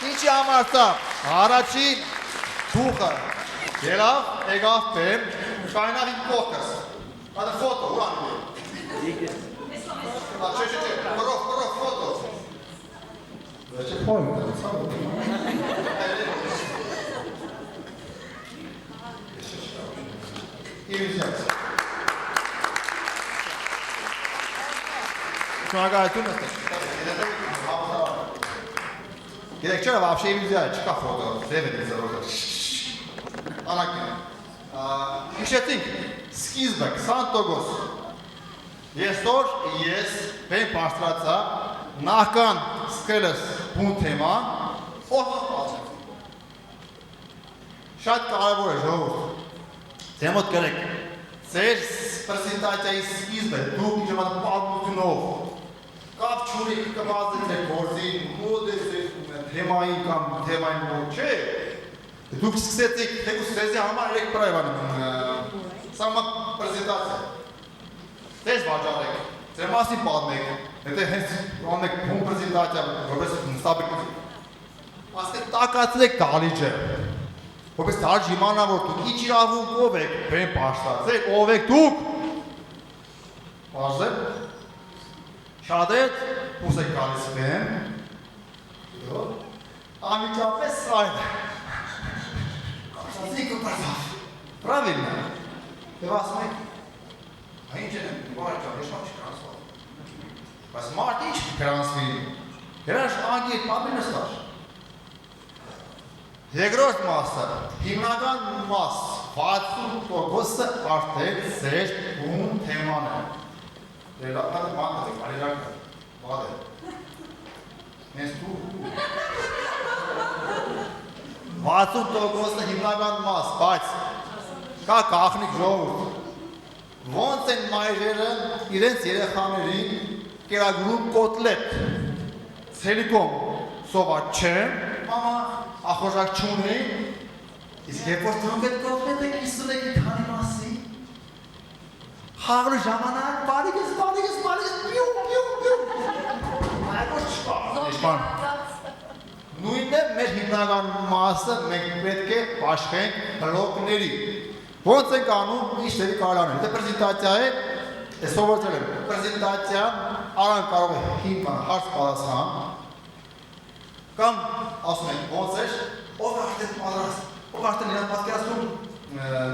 Ինչի համար սա, առաջի դուխը, ելավ, եկավ բեմ, կայնավ իմ կողքս։ Հատը ֆոտո, ուրան է։ Չէ, կրով, ֆոտո։ Չէ, պոյմ, Իլյուսյաց։ Շնորհակալություն ըստեղ։ Գիտեք չէ, вообще иллюзия չկա ֆոտո, ձևը դիզերոզը։ Անակին։ Հիշեցինք, սկիզբը 20 տոկոս։ Ես բեմ պարստրացա, նախքան սկսելս բուն թեման, փոխանցում։ Շատ կարևոր է ժողովուրդ։ Ձեր մոտ գրեք։ Ձեր պրեզենտացիայի սկիզբը դուք իջան պատմությունով կապ չունեք կմազեցեք գործին, մոդեսեք թեմային կամ թեմային ոչ չէ։ Դուք սկսեցիք թեկուս ձեզի համար եք պրայվան սամա պրեզենտացիա։ Ձեզ վաճառեք, ձեր մասին պատմեք, եթե հենց ունեք բուն պրեզենտացիա, որպես նստաբեք։ Ասեք տակացրեք դալիճը։ Որպես դալիճ իմանա, որ դուք ինչ իրավունքով եք բեմ պաշտացեք, ով եք դուք։ Բարձր։ Շատետ ուս եք գալիս բեմ։ Անմիջապես սայն։ Ասիկ ու պրասավ։ Правильно։ Դե ասում եք, ինչ են, բարեկամ, ես մարդ չկրանսվալ։ Բայց մարդ ինչ կրանսվի։ Երաշ անգի էտ պատմին նստար։ Երկրորդ մասը, հիմնական մաս, 60%-ը արդեն ձեր բուն թեման է։ Դելականը մանդ է, կարիրանքը, բադ է։ Ես դու։ 60%-ը հիմնական մաս, բայց կա կախնիկ ժողովուրդ։ Ոնց են մայրերը իրենց երեխաներին կերագրում կոտլետ, ցելիկոմ սոված չեն, մամա ախորժակ չունի, իսկ երբ որ դրանք այդ կոտլետը կիսում եք քանի մասի, խաղրու ժամանակ, բարիգս, այդպես չկա, նույնն է մեր հիմնական մասը մենք պետք է պաշտենք բլոկների, ոնց ենք անում, ինչ դեպի կարան է, դե պրեզենտացիա է, ես սովորել եմ, պրեզենտացիան արան կարող է հիմնական հարց պատասխան, կամ ասում ենք ոնց էր, ով արդեն պատրաստ, ով արդեն իրան պատկերացնում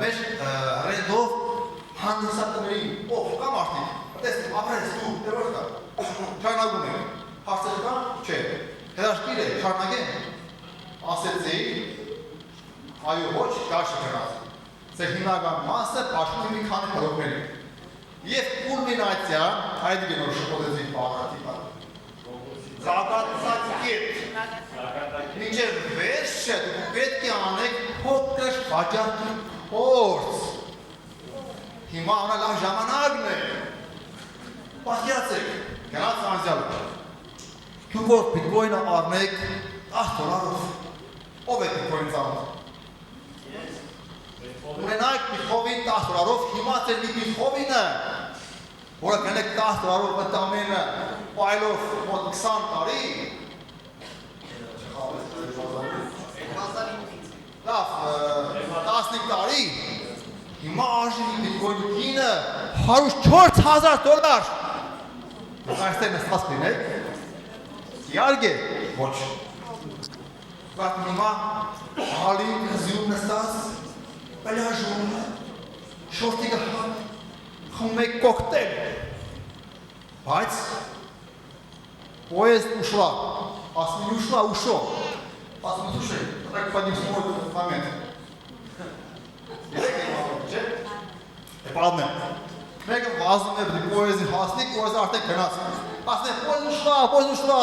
մեր ռենդով հանդիսատների, ով կամ արդեն, տեսնի, ապրես դու, դե որ կա, շարունակում ենք, հարցեր կա, չէ, հետաշկիր է, շարունակեն, ասեցի, այո ոչ, կար չկրած, ձեր հիմնական մասը պաշտում մի քանի բլոկների, և կուլմինացիա, այդ գենոր շպոտեցի պարատի պար, Զագացած կետ, մինչև վերջը դուք պետք է անեք փոքր վաճառքի փորձ։ Հիմա անալավ ժամանակն է։ Պատկերացեք, գնաց անցյալը։ Դուք որ բիտկոյնը առնեք 10 դոլարով, ով է բիտկոյն ծանոթ։ Ունենայք բիտկոյն 10 դոլարով, հիմա ձեր մի բիտկոյնը, որը գնեք 10 դոլարով մտամենը, պայլով մոտ 20 տարի, լավ, 15 տարի, հիմա արժի բիտկոյնի կինը 104,000 դոլար, այստեղ նստած լինեք, իարգե, ոչ, բայց հիմա հալի հզյում նստած, պելաժում, շորտիկը խում եք կոկտել, բայց поезд ушла, ասում են ушла, ушо, ասում են слушай, так поднимем этот момент. Երեք եմ ասում, չէ? Պատմեմ, մեկը վազում է поездի հասնիկ, поезд արդեն գնաց, ասում են поезд ушла,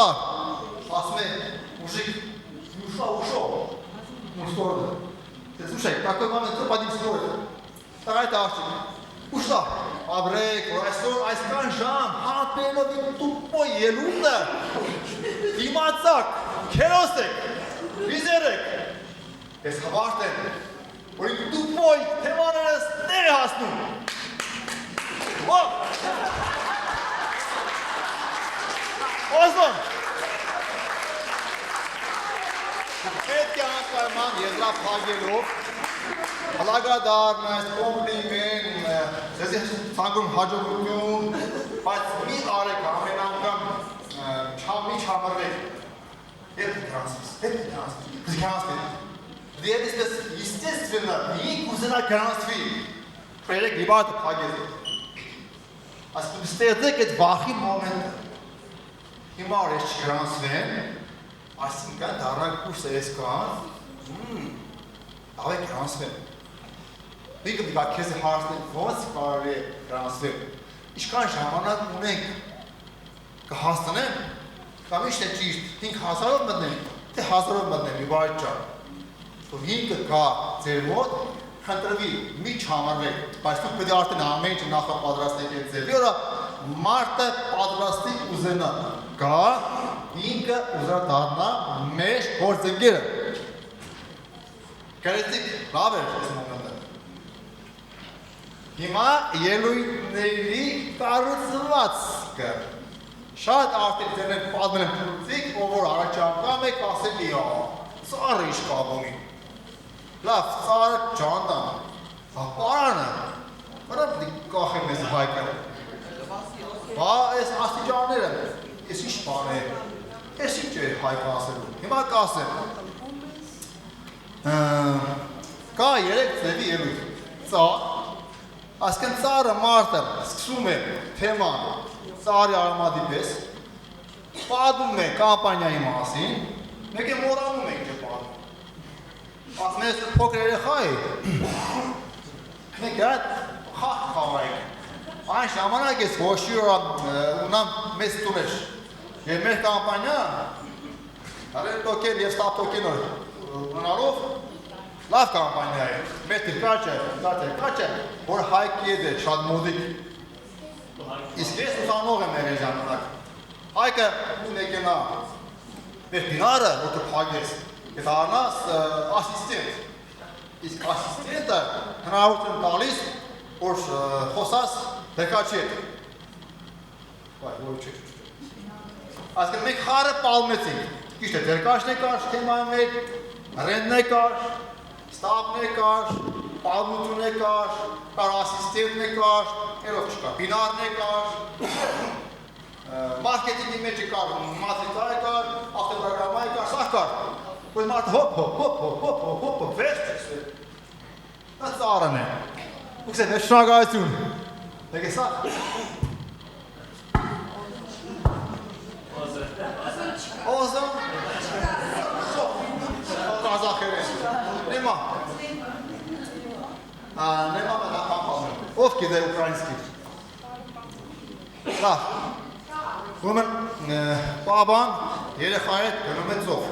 ասում են мужик, ушла, ушо, мужское, слушай, такой момент, поднимем скорость, давай это աշտիկ, ушла, Abrek, որ այսօր այսքան ժամ հատելով իմ տուպո ելունը, իմացակ, կերոս եք, վիզեր եք, ես հավարդ եմ, որ իմ տուպոյ թեմաներս ներ է հասնում, Օզոն, պետք է անպայման եզրափ հագելով, հլագադարն այս կոմպլիմեն, ձեզի ծանգում հաջողություն, բայց մի արեք ամեն անգամ մի չամրվեք, հետ գրանցվի, դիետ իսպես естественно, մի կուզենա գրանցվի, պրերեք լիբարդը պագեզի, ասպում ստեղծեք այդ վախի մոմենտը, հիմա որ ես չգրանցվեն, ասինքան դառնակ կուրսը ես կան, ավեք գրանցվեն, Դիգը դիգա քեզի հարցնեն, ոնց կարելի է գրանցվել, ինչքան ժամանակ ունենք կհաստնեն, Կամ իշտ է ճիշտ, 5,000-ով մտնեմ, թե 1,000-ով մտնեմ, մի բարդ ճան։ Որ 5-ը կա ձեր մոտ, խնդրվի, մի չհամարվեք, բայց դուք պետք է արդեն ամեն ինչ նախապատրաստեք այդ ձևի, որը մարդը պատրաստի ուզենա, գա, 5-ը ուզենա դառնա մեր գործընկերը։ Գարեցիք լավ էր այս մոմենտը։ Հիմա ելույթների կառուցվածքը։ Շատ արդեն ձեր հետ պատմել եմ փորձիկ, որ առաջ անգամ եք ասելի, ծառը ինչ կապ ունի։ Լավ, ծառը ճանտան, պարանը, վրա պետք է կախեմ ես հայկը։ Բա այս աստիճանները, ես ինչ բան է, ես ինչ է հայկը ասելու, հիմա կասեմ։ Կա 3 ձևի ելույթ, ծառ, այսքան ծառը մարդը սկսում է թեման ծառի արմատի պես, պատմում է կամպանիայի մասին, մեկ է մոռանում ենք է պատմում։ Ասում ես փոքր երեխա է, մենք այդ խաղ խաղայք։ Այն ժամանակ ես ոչ ունամ մեծ տուներ։ Եվ մեր կամպանիա, արել տոկեն և ստապ տոկեն ունարով, լավ կամպանիա է, մեր կաչ է, որ հայքի ետ է, շատ մոդիկ։ Իսկ ես ուսանող եմ մեր ժամանակ։ Հայկը ունեկենա մեր դինարը, որ դու փագես, Եթե առնաս ասիստենտ, իսկ ասիստենտը հնարավորություն տալիս, որ խոսաս դեկաչի հետ։ Այսինքն մենք խառը պալմեցինք, ճիշտ է, դերկաշն է կար, թեմայում էր, ռենդն է կար, ստապն է կար, պալմություն է կար, ասիստենտն է կար, երով չկար, բինարն է կար, մարքետինգի մեջը կար, մատրիկա է կար, ավտոպրոգրամա է կար, սաղ կար։ Որ մարդը հոպ, վերջ է, դա ծառն է, ուքս է, մեր շնագայություն, դեք է սա։ Օզն, կազախեր է, նեմա մենախան պալմեն, ով կիդ է ուկրայնսկի։ Լավ, ումեն պաբան երեխա հետ գնում է ծով։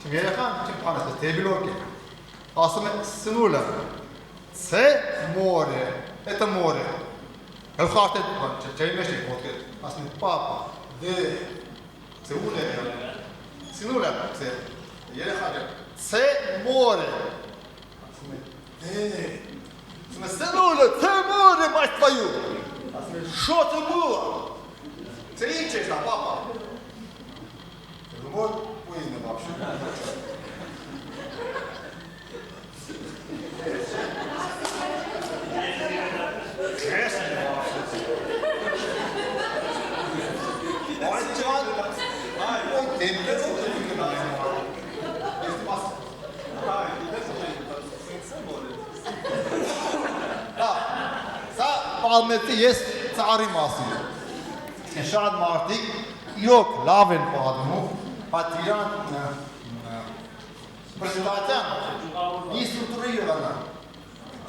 Երեխան չեմ պանես, դեբիլոկ է, ասում է սնուլը, ցե մորը, էտը մորը, հելխա արդեն չայի մեջ եք մոտկել, ասում է պապա, ցե ուլ է, սնուլը, երեխան է, ցե մորը, ասում է սնուլը, ցե մորը, բայց պայու, ասում է շոտը մուլը, ցե ինչ է շա, պապա, մոր, Поздно вообще. Պալմեցի ես ծառի մասին։ Շատ մարդիկ իրոք լավ են պատմում, բայց իրան պրեզենտացիան ինստրուկտորի եղանա։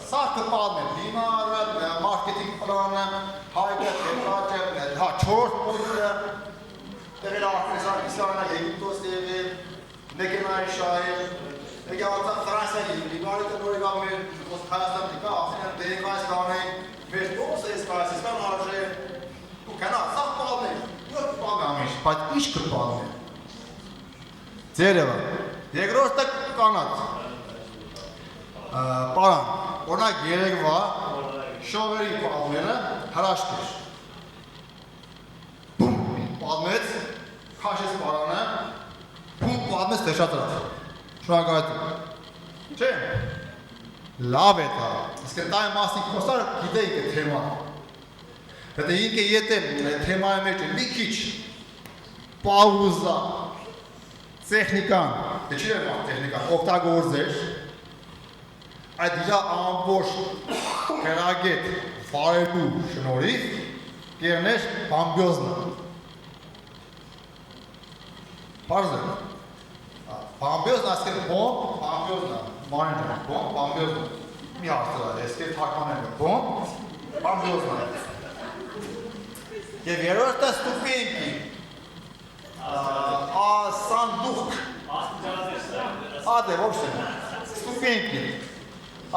Սա կպալմ է, դիմարը, մարքետինգ պլանը, հայկը, տեպաճը, 4 պույրը, տեղել արկեսան, իսլանա, Եգիպտոս եղել, մեքենայի շահել, եկավացան Ֆրանսիայի, լիբարիկը նոր եկավ մեր Հայաստան դիկա, ախինան դերեկայս կանեին, մեր տոս ես կայսիսկան արժե, ու կենա, սա պալմ է, յոտ պալմ է ամիշ, բայց ինչ կպալմ է։ Ձերևը, երկրորդը կանած, պարան, օրնակ երեգվա, շովերի պալմերը հրաշք էր։ Բում, պալմեց, քաշեց պարանը, բում, պալմեց դեշատրավ, շնագայտում։ Չէ, լավ է դա, իսկ դա է մասնիկ խոսար գիտեիք է թեման։ Հետը ինք է ետ է թեմայի մեջ մի քիչ պաուզա, տեխնիկան, դե չի էր մատ տեխնիկան, օգտագործեր, այդ իրա ամբոշ կերագետ վարելու շնորհիվ կերներ բամբյոզնը։ Պարզ է, բամբյոզնը ասկել բոմ, բամբյոզնը, մանին է, բոմ, բամբյոզնը, մի հարցրա է, ասկել թակման է, բոմ, բամբյոզնը։ Եվ երորդը ստուպինքի, Սանդուղք։ Ադե, ոչ թե։ Ստուպենքի։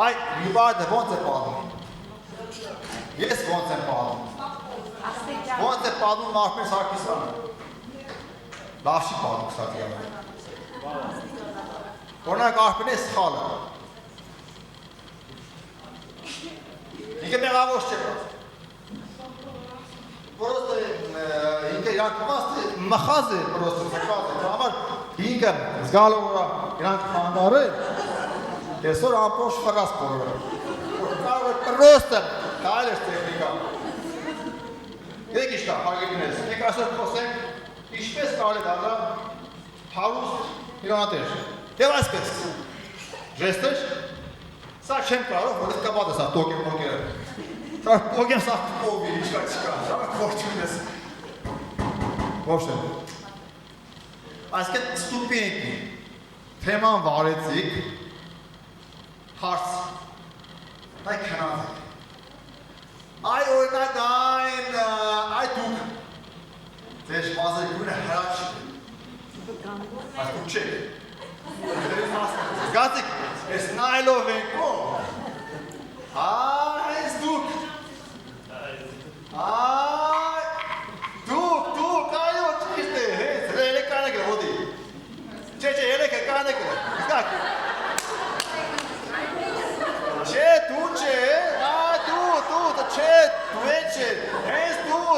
Այ, լիբարդը ոնց է պատում։ Ես ոնց եմ պատում։ Ոնց է պատում Մարտին Սարգսյանը։ Լավ չի պատում Սարգսյանը։ Օրինակ Արփինե սխալը։ Ինքը մեղավոր չէ։ Просто ինքը իրանք մխազ է, просто մխազ է։ Համար ինքը զգալով իրանք խանգարել, այսօր ամբողջ խրաս բոլորը։ Կարող է просто կայլ է տեխնիկա։ Եկ իշտա, հարգելիներս, մենք այսօր խոսենք ինչպես կարելի է դառնալ հարուստ հիվանդներ։ Եվ այսպես, ժեստեր, սա չեմ կարող, որ դեռ կապատ է սա տոկերը։ Սա տոկեմ սա կովի, ինչկա չկա, սա կողջում ես։ Ոչ է։ Այսքետ ստուպենքի թեման վարեցիք, հարց, այ քնանցիք։ Այ օրինակ այ դուք, ձեր մազերգունը հրաչ, այս դուք չեք։ Զգացիք, ես նայլով ենք ո, այս դուք, դուք, այո, ճիշտ է, հենց, երեք կանեք է, հոդի, չէ, երեք է կանեք է, զգակ, չէ, դու չէ, դու, չէ, դու է չէ, հենց դու,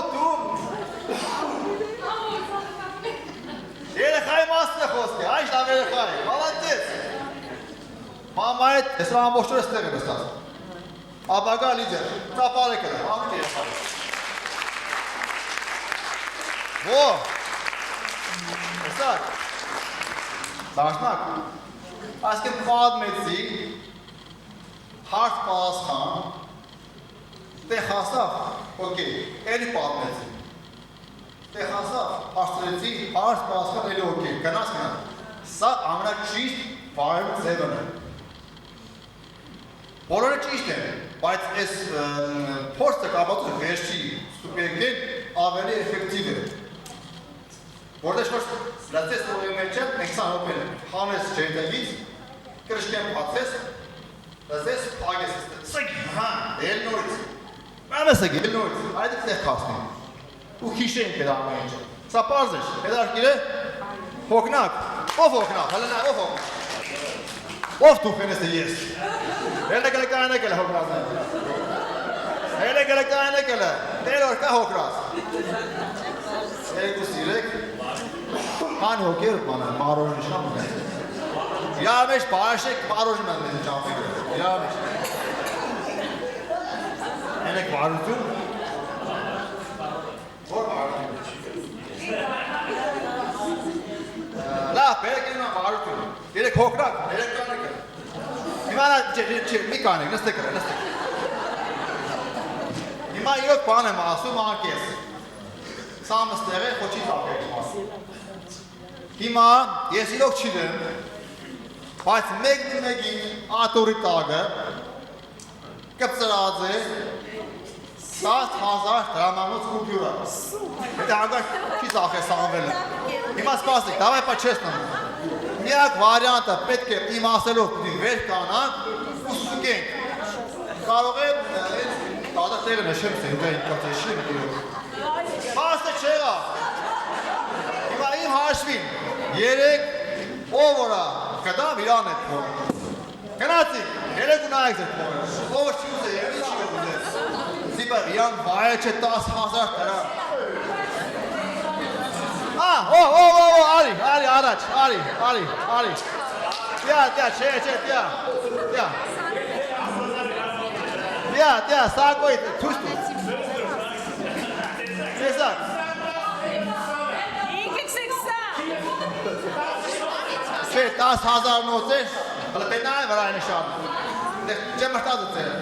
երեխայի մասն է խոսքը, այս լավ երեխայի, մալատեց։ Մամայդ, ես ամբողջը ստեղ եմ ստաս։ Աբագա լիդեր, ծապարեք է, ամուք երեխայի։ Ո, հեսակ, դաշնակ, այսկեն պատմեցի, հարց պարասխան, տեղ հասավ, ոկեի, էլի պատմեցի։ Տեղ հասավ, հարցրեցի, հարց պարասխան էլի ոկեի, գնաց գնաց։ Սա ամենաճիշտ վարելու ձևն է։ Բոլորը ճիշտ են, բայց այս փորձը կապացող վերջի ստուպենքեն ավելի էֆեկտիվ է։ Որտեղ որ լացես նորի մեջ եմ, մենք սա հոպել համես չենտագից, կրշկեմ պացես, լացես պագես եստը, սգ, էլ նորից, ամեսը գել նորից, այդ տեղ կասնի, ու քիշենք էդ ամեն ինչը, սա պարզ է, հետարկիր է, հոգնակ, ով հոգնակ, հլնա, ով հոգնակ, ով թուխեն ես է ես, Hele gele kaynak ele hokraz. Hele gele kaynak ele. Del orka hokraz. Ego sirek. Han hoker bana maroj nişan. Ya meş başek maroj men dedi canlı. Ya meş. Enek varutun. Or varutun. La pelekina varutun. Direk hokraz. Direk kaynak ele. Հիմա մի կանենք, նստեք կրը, նստեք։ Հիմա իրոք բան եմ ասում անկես։ Սա մստեղ է, խոչի տապեք ասում։ Հիմա ես իրոք չիդեմ, բայց մեկին ատորի տագը կպծրած է 10,000 դրամանոց կուպյուրը։ Հետը անգար չի ծախ է սանվելը։ Հիմա սպասեք, դավայ պա չես նմում։ Միակ վարիանտը պետք է իմասելով պիտի վեր կանանք ու ստուկենք։ Կարող է տատատեղը նշեմ սե, ուղա ինքած էշին իրոք։ Պաստը չեղա։ Հիմա իմ հաշվին, երեք ով որա կդամ իրան էտ փորը։ Կնացիք, երեք ու նայեք զետ փորը։ Ով չի ուզե, երի չի ուզե։ Զիպա իրան վայը չէ 10,000 դրամ։ Արի, առաջ, արի։ Տյա, չէ, տյա, սակոյ, թուշ տու։ Տեսակ։ Չէ, 10,000 նոց է, հլը պենա է վրայ նշան։ Չէ մրտազը ծերը։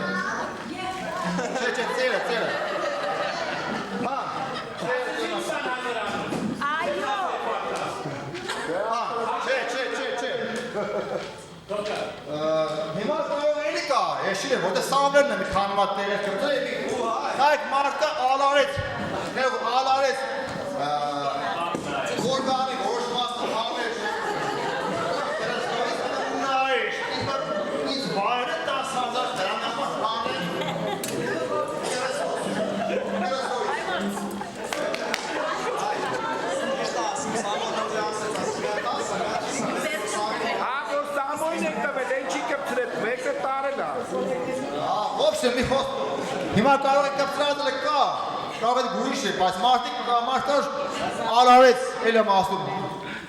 Չէ, ծերը։ Հիմա կարող էլի կա, եշիլ է, որտեղ սավերն է մի քանվատ տեղեր չրծել, կայք մարդը ալարեց, ալարեց, որգարի խոսքը մի խոսք։ Հիմա կարող եք կպցրած կա, կարող եք գույշ է, բայց մարդիկ արարեց, էլ եմ ասում,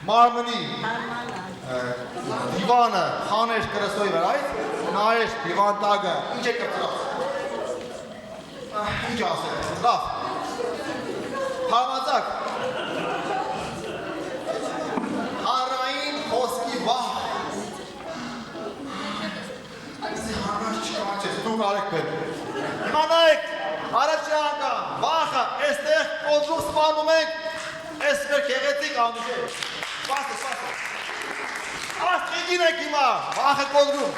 մարմնի դիվանը խաներ կրստոյի վրայից, նայեր դիվան տագը, ինչ է կպցրած։ Ինչ ասել, լավ, համացակ, հարային խոսքի վահ, այսի հարաշ չկանչես, դու կարեք բեր, իմանայք, առաջի անգամ, վախը, էստեղ կոդրուղ սպանում ենք, ես մեր կեղեցիկ անուշ է, սպասը, աստղիգին եք հիմա, վախը կոդրուղ,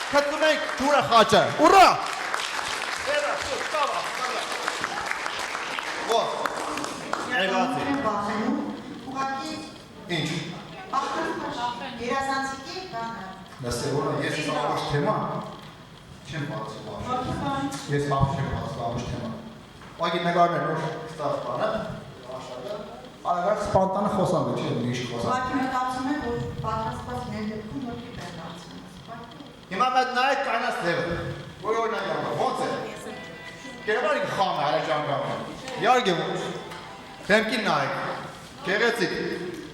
կտնում ենք դուրը խաչը, ուրա, Era, stava. What? Եղացի։ Ուղղակի Ինչ։ երազանցիկի բանը։ Լսեւորը ես ամբողջ թեմա չեմ բացում։ Ես ամբողջ չեմ բացում ամբողջ թեմա։ Ուղղակի նկարներ որ ստավ բանը, աշակը, արագ սպանտանը խոսանք, չէ՞ ինչ խոսանք։ Ուղղակի մտածում եմ, որ պատրաստված մեր դեպքում որ կիպեր դարձնում։ Հիմա մեծ նայեք կանաց դեպը։ Որ օրինակ ո՞նց է։ Կերավարի խանը հարաճանգամը։ Իհարկե դեմքին նայեք։ Գեղեցիկ։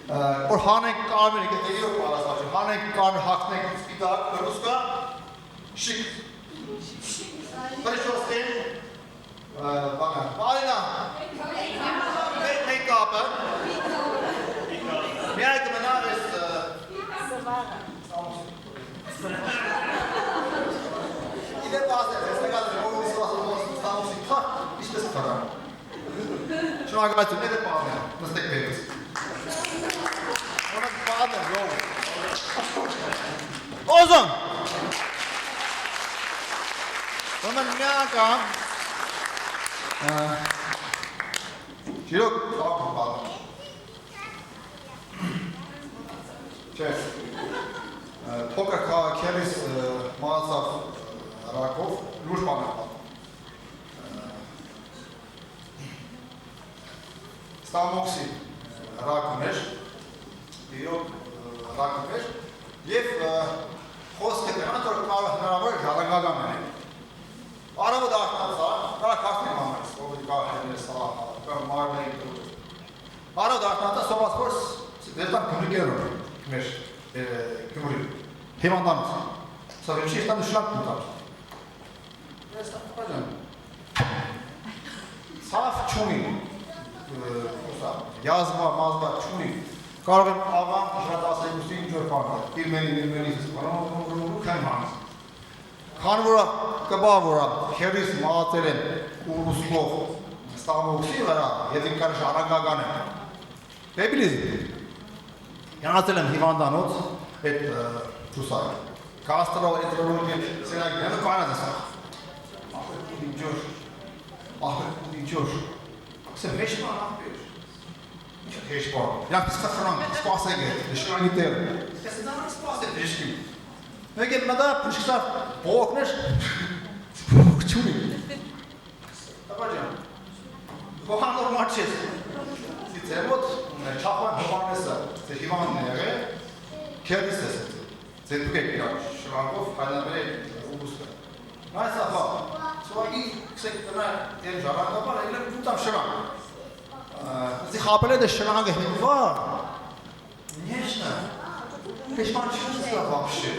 Որ հանենք կարմիր, եթե իրոք պատասխան, հանենք կարմիր հագնենք սպիտակ, ռուսկա, շիկ։ Պրեշոստեն, բանը, Մարինա, մեյքապը, միայք մնա ես իդե պասեր, ես նկատր, որ ես ստամուսի, իսպես կրան։ Շնորհակալություն, դե պահանջը, նստեք բերես։ Ona padre, yo. Ozon. Ona nyaka. Çirok, bak padre. Çes. Poker kelis Masav Rakov, Lushman. Stamoksi Rakomesh. Իրոք ռակում էր և խոսքը դրանց որ կարող հնարավոր ժառանգական մենեք։ Արավը դարտնացա, կարակ հասնի մամերս, ովի կարող հենես սաղ, մարմերի դուրս։ Արավը դարտնացա սովաց որս դերտան կմրիկերով մեր կմուրի, հիվանդանուց։ Սա վերջի եստան նշլակ կուտար։ Սավ չունի, յազմա, մազվա չունի, Կարող եմ աղան շրատասեգուստի ինչ-որ պարդը, իրմենից կան հանց։ Քան որա կբա որա քերիս մաղացել են ուրուսկով ստամոքսի վրա, եթե կար շարանգական են։ Դեպիլիզմ։ Յանացել եմ հիվանդանոց այդ ճուսայը։ Կաստրով էտրոլոգի սենագյանը կանած է սա։ Ախր ինչոր։ Սե մեջման աղբեր։ Հեշ բար, յանք պսկա խրանք, սպասեք է, դշկրանի տերը։ Ես նարակ սպասեք դշկին։ Մեկ եմ մդա պրիշկսավ բողոքներ, բողոք չունի։ Տապա ջան, բողան նորմար չես։ Սի ծերոտ, չախվան հովանեսը, ծեր հիվանն է եղե, կերդիս ես, ծեր դուք եք իրակ, շրանքով հայլանվեր է ուբուսկը։ Նայս ախվա, սովագի կսեք տնա են ժառանգապար, էլ եմ դուտամ շրանք։ Если хапали до шранга хитва, конечно, пешманчинство вообще.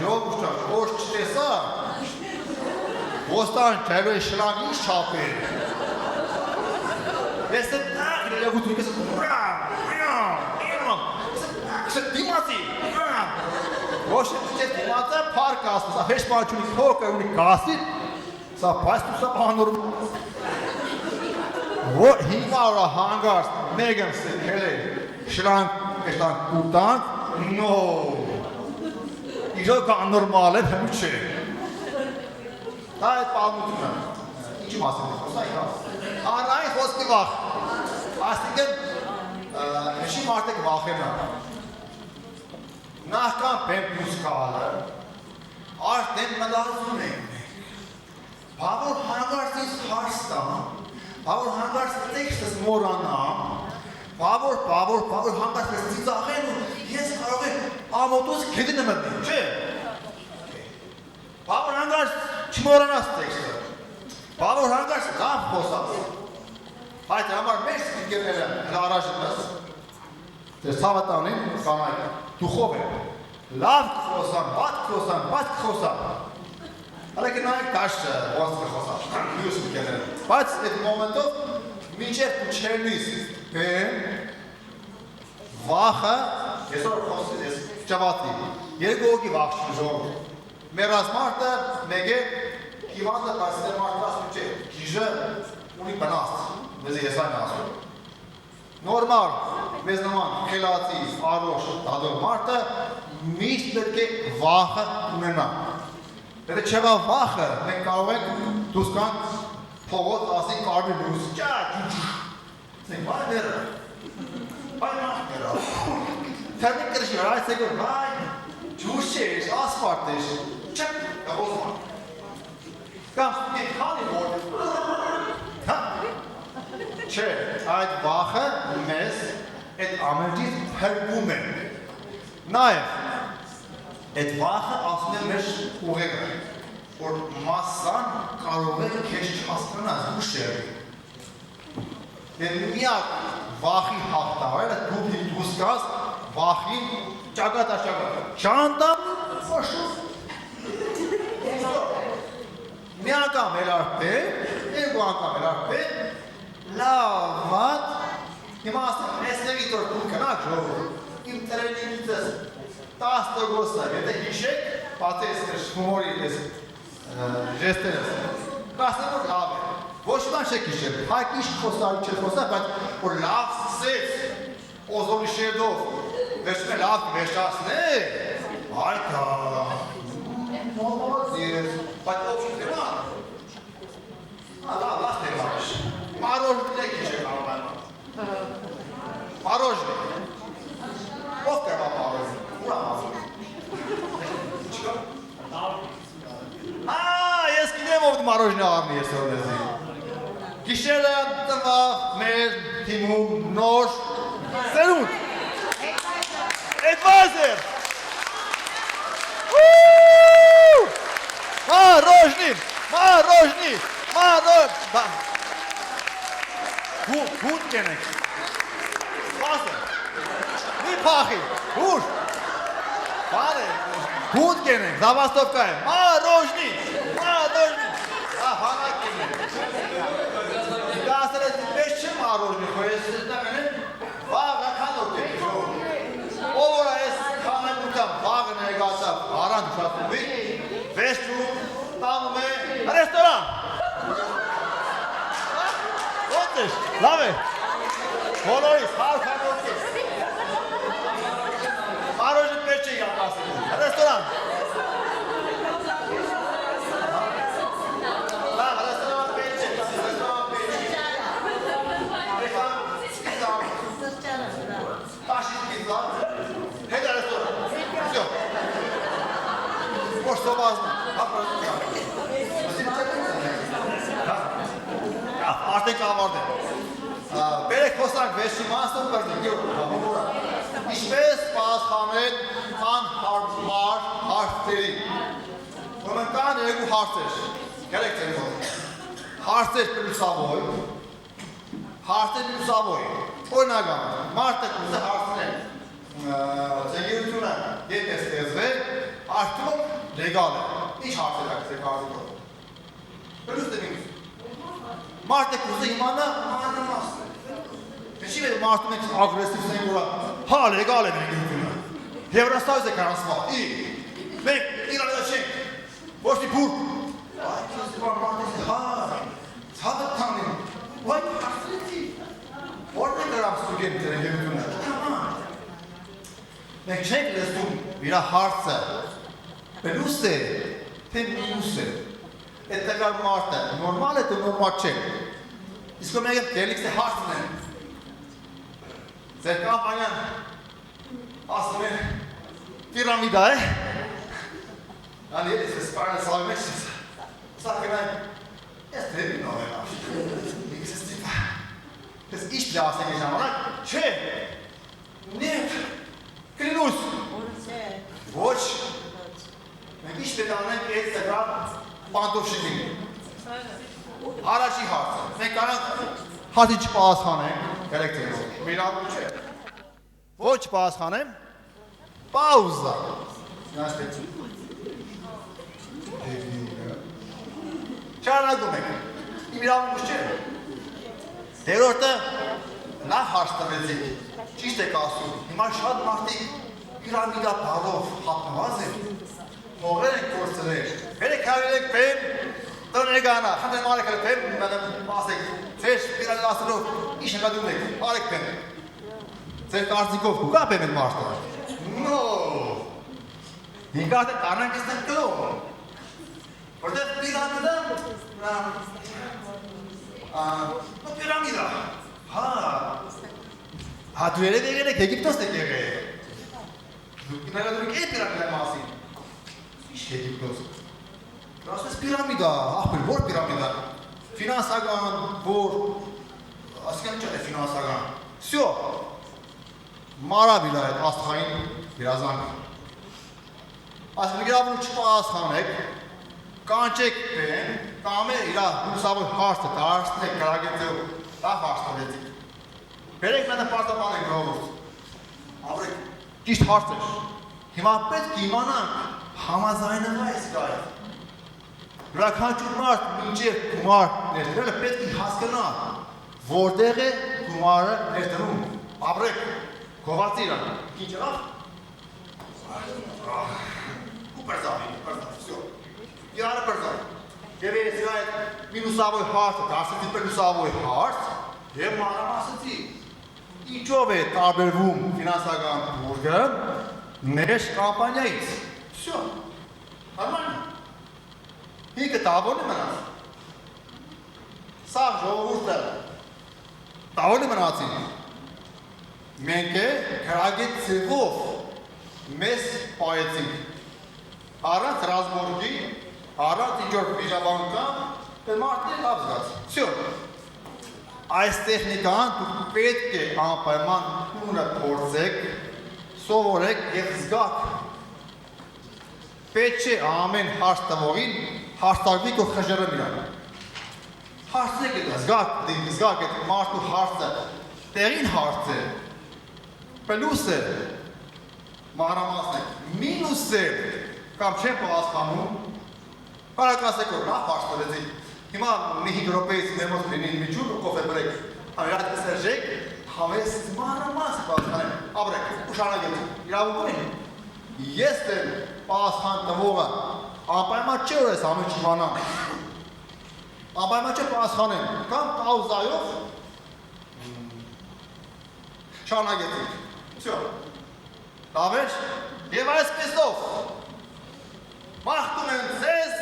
Жёлбушта, ош чтеса, остан тебе шранги шапы. Если так, я буду не сказать, Димати, ош Димата парка, а пешманчуни пока уни каси, са пастуса панур. What հիմա օրա հանգարց մեկ եմ սեքել է շրանք էստան կուտանք, նո, իրոք անորմալ է հմ չէ։ Դա այդ պալմությունը, ինչի մասին է խոսա իհա, անային խոսքի վախ, աստիկեն նշի մարդեք վախենա, նախքան պեմ պլուս կալը, արդեն մդարություն ենք, բավոր հանգարցից հարստան, Բավոր հանգարց տեքստս մորանամ, բավոր հանգարց ծիծաղեն ու ես կարող եմ ամոտոս կետին եմ մտնում, չէ։ Բավոր հանգարց չմոռանաս տեքստը։ Բավոր հանգարց լավ խոսած։ Այդ համար մեր սպիկերները հրաժարվես։ Դες ցավը տանին կանայք դուխով են։ Լավ խոսան, բաց խոսան։ Հələ ki նայեք դաշտը ոնց կխոսան։ Մյուս սպիկերները։ Բայց այդ մոմենտով մինչև դու չելնես վախը այսօր խոսես ես ճավատի երկու օքի վախ չժող մերած մարդը մեկ է հիվանդը կասել մարդը ասում չէ գիժը ունի բնաստ մեզ ես այն ասում նորմալ մեզ նման խելացի առողջ դադոր մարդը միշտ պետք է վախը ունենա եթե չեղա վախը մենք կարող ենք դուրս գանք փողոց ասի կարմիր լույս ճակ Think, why better? Why not better? Termik karışıyor, ay segur, ay Cuşeş, asparteş, çak, ya o zaman. Gams, bir kani bol. Ha? Çe, ay vaxı, mes, et amelciz pergume. Naev, et vaxı aslında meş uğega. Or massan karoğe keş çastırnaz bu şey. Միակ վախի հաղթահարելը դու դուրս գաս վախին ճակատա շանտա ֆոշու մի անգամ էլ արփե երկու անգամ էլ արփե լավատ հիմա ասեմ էստեղի դուր դու կնակ ժողովուրդ իմ տրենինգից 10% եթե հիշեք բացի այս հումորի այս ժեստերս կասեմ որ լավ է Ոչ ման չեք հիշել, հայք իշտ խոսարի չեք խոսար, բայց որ լավ սկսեց, օզորի շերդով, վերջում է լավ վերջասն է, հայքա, մոմոզիր, բայց ով շուտ է ման, լավ է մարիշ, մարոժ դեք հիշեք արոմայնը, մարոժ է, ով կերվա մարոժ, ուրա մարոժ, ես կինեմ ով մարոժն է արնի ես օրնեզի, Gişerə tıva mer timum nor serut. Advisor. Marojni. Gut genek. Wasser. Wie pachi. Gut. Vale. Gut genek. Zabastovka. Marojni. Aha, genek. Դասերը դες չեմ առողջի խոյես դամենը վաղը քանոք է ով այս քանակությամբ վաղը ներգացավ առանց շատուի վեստու տանում է ռեստորան ո՞նց է լավ է բոլորիս հարքանոք է առողջի պետք չի յապասել ռեստորան Что важно? Արտենք ավարդ է։ Բերեք խոսանք վեշի մասով կրդիկ Ինչպես պասխանել անհարմար հարցերի։ Ուրեմն կան երկու հարցեր։ Գերեք ձեր հոտ։ Հարցեր պլուսավոյ։ Հարցեր պլուսավոյ։ Օրինական, մարդը կուզե հարցնել։ Ձեգերությունը ետ է ստեղծվել, արդյոք լեգալ է։ Ինչ հարցեր եք ձեր կարծիքով։ Պլուս դե մինուս։ Մարդը կուզե իմանա մանրամասն է։ Ինչի՞ է մարդը մենք ագրեսիվ ենք որ հա լեգալ է ձեգերությունը։ Եվրոստայից է կանցնալ։ Մենք իրար չենք։ Ոչ մի փուր։ Այդ մարդը հա ցավը տանին։ What հարցրեցի։ Որտե՞ղ դրամ ստուգեմ ձեգերությունը։ Մենք չենք լսում իր հարցը պլուս է, թե մինուս է, այդ տվյալ մարդը նորմալ է, թե նորմալ չէ, իսկ մենք դելիքս է հարցն են, ձեր կամպանյան ասում են պիրամիդա է, ան ես ես պարան սալում եք ես, սա կնայ, ես դեպի նով եմ ապշի, ես ես դիպա, ես իշտ լե ասենք է ժամանակ, չէ, նետ, Կլինուս, ոչ, մենք իշտ պետ անենք այդ տգրատ Պանտովշիլին։ Առաջի հարցը։ Մենք կարանք հատի չպահասխանենք, գերեկտերով, միրավոր չէ։ Ոչ պահասխանեմ, պաուզա։ Նաստեցում։ Շարունակում ենք, միրավոր չէ։ Դերորդը նախ հարց տվեցիք, ճիշտ եք ասում, հիմա շատ մարդիկ պիրամիդա բառով հատնված են, հողեր եք գործներ, բերեք հավելեք բեմ, տնեգանա, խնդրեմ արեք հել բեմ, ասեք, ձեր պիրամիդա ասելով, ինչ նկատում եք, արեք բեմ, ձեր կարծիքով կուկա բեմ են մարդը, նո, հինգարդ է կարնանք ես նենք կլող, որտեղ պիրամիդա, պիրամիդա, հա դու երև եղել եք Եգիպտոս եք եղել, դուք նայադում եք այդ պիրամիդա մասին, ինչ Եգիպտոս, ասում ես պիրամիդա, աղբեր, որ պիրամիդա, ֆինանսական, որ, ասկան չէ ֆինանսական, սյո, մարավ իրա այդ աստղային վիրազանք, ասում գրավում չպահասխանեք, կանչեք բեն, կամ է իրա հուսավոր հարցը, դարաշտեք գրագետեով, դա հարցտվեցիք, բերեք մենը պարտապան եք գողորդ, ապրեք, ճիշտ հարց էր, հիմա պետք իմանանք համազայնվա ես գայր, յուրաքանչյուր մարդ մինչև գումար ներդրելը պետք է հասկանա, որտեղ է գումարը ներդրում, ապրեք, գողացի իրան, ինչ եղավ, ու պրզավի, վսյո, իրանը պրզավ, և ես իրա այդ մինուսավոր հարցը, դարսեցի պլուսավոր հարց, և մանրամասեցի, ինչով է տարբերվում ֆինանսական բուրգը մեր կամպանիայից, վսյո, հարման է, հիկը տավոն է մնաց, սաղ ժողովուրդը տավոն է մնացին, մենք է գրագետ ծևով մեզ պայեցինք, առանց ռազմորգի, առանց ինչ-որ վիժաբանության, մարդն է լավ զգաց, վսյո, այս տեխնիկան դուք պետք է անպայման տունը փորձեք, սովորեք և զգաք, պետք չէ ամեն հարց տվողին հարցարվի կո խժրը իրան, հարցնեք էտ, զգաք էտ մարդու հարցը, տեղին հարց է, պլուս է, մանրամասն է, մինուս է, կամ չեն պահասխանում, կարակասեք որ նախ հարց տվեցիք, հիմա մի 5 րոպեից մերմոց լինի մի ջուր ու կոֆե բրեք, համերատ կսերժեք, համես մանրամաս պահասխանեմ, ապրեք, ուշանագետի, իրավունք ունի, ես դեմ պահասխան տվողը, անպայման չէ որ ես ամեն չիմանամ, անպայման չէ պահասխանեմ, կամ պաուզայով, շանագետի, վսյո, լավ էր, և այսպեսով, մաղթում եմ ձեզ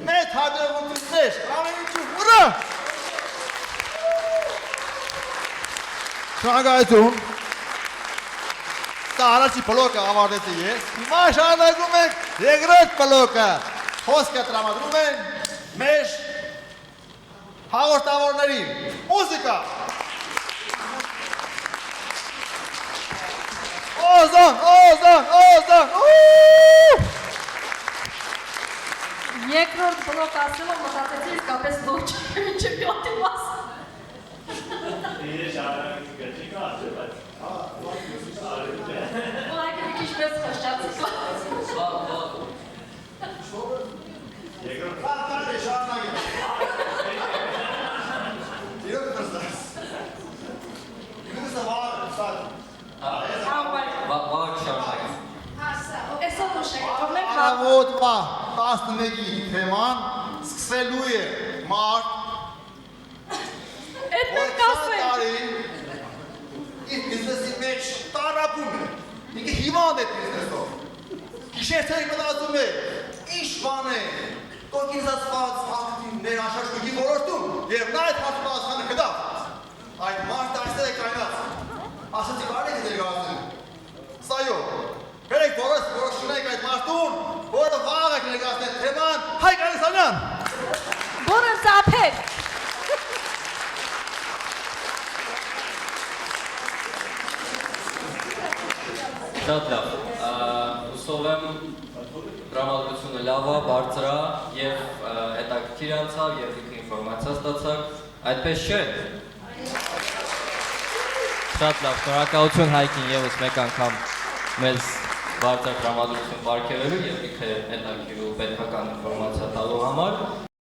մեծ հաջողություններ, ամեն ինչու ուրա! Շնորհակալություն։ Սա առաջի բլոկը ավարտեցի ես, հիմա շարունակում ենք երկրորդ բլոկը, խոսքը տրամադրում են մեր հաղորդավորներին, մուզիկա։ Օզան, օզան, օզան, Երկրորդ բլոկ ասելով մտածեցի իսկապես ոչ մինչև յոթի մաս։ Իրե շարունակի գջի կասը, բայց Ուղղակի մի քիչ պես խշշացի։ երկրորդ Կարդ է շարունակի։ Իրոք դրսած։ Իրոք վարը, սատ։ Վաղ շարունակի։ Այսօր ուշեք, թողնենք Առավոտվա 11-ի թեման սկսելու է մարդ, Այդ որ մենք 20 ասենք։ տարի իր բիզնեսի մեջ տարապում է, ինքը հիվանդ է բիզնեսով, գիշերթերի մտածում է, ինչ բան է, կոկինզացված ակտիվներ աշաշկուկի ոլորտում և նա այդ հարցը պատասխանը կտավ, այդ մարդ այստեղ է կայնած, ասեցի կարդ եք ներկայացնում, սայո, բերեք որոշունեք այդ մարդուն, որը վաղ եք ներկայացնել թեման Հայկ Ալեքսանյան։ Բուրը ծափեր։ Շատ լավ, ուսով եմ Տրամադրությունը լավ է, բարձր է եւ հետաքրքիր անցավ եւ ինքը ինֆորմացիա ստացաք, այդպես չէ։ Շատ լավ, շնորհակալություն Հայկին եւս մեկ անգամ մեզ բարձր տրամադրություն ապարգևելու եւ ինքը հետաքրքիր ու պետքական ինֆորմացիա տալու համար։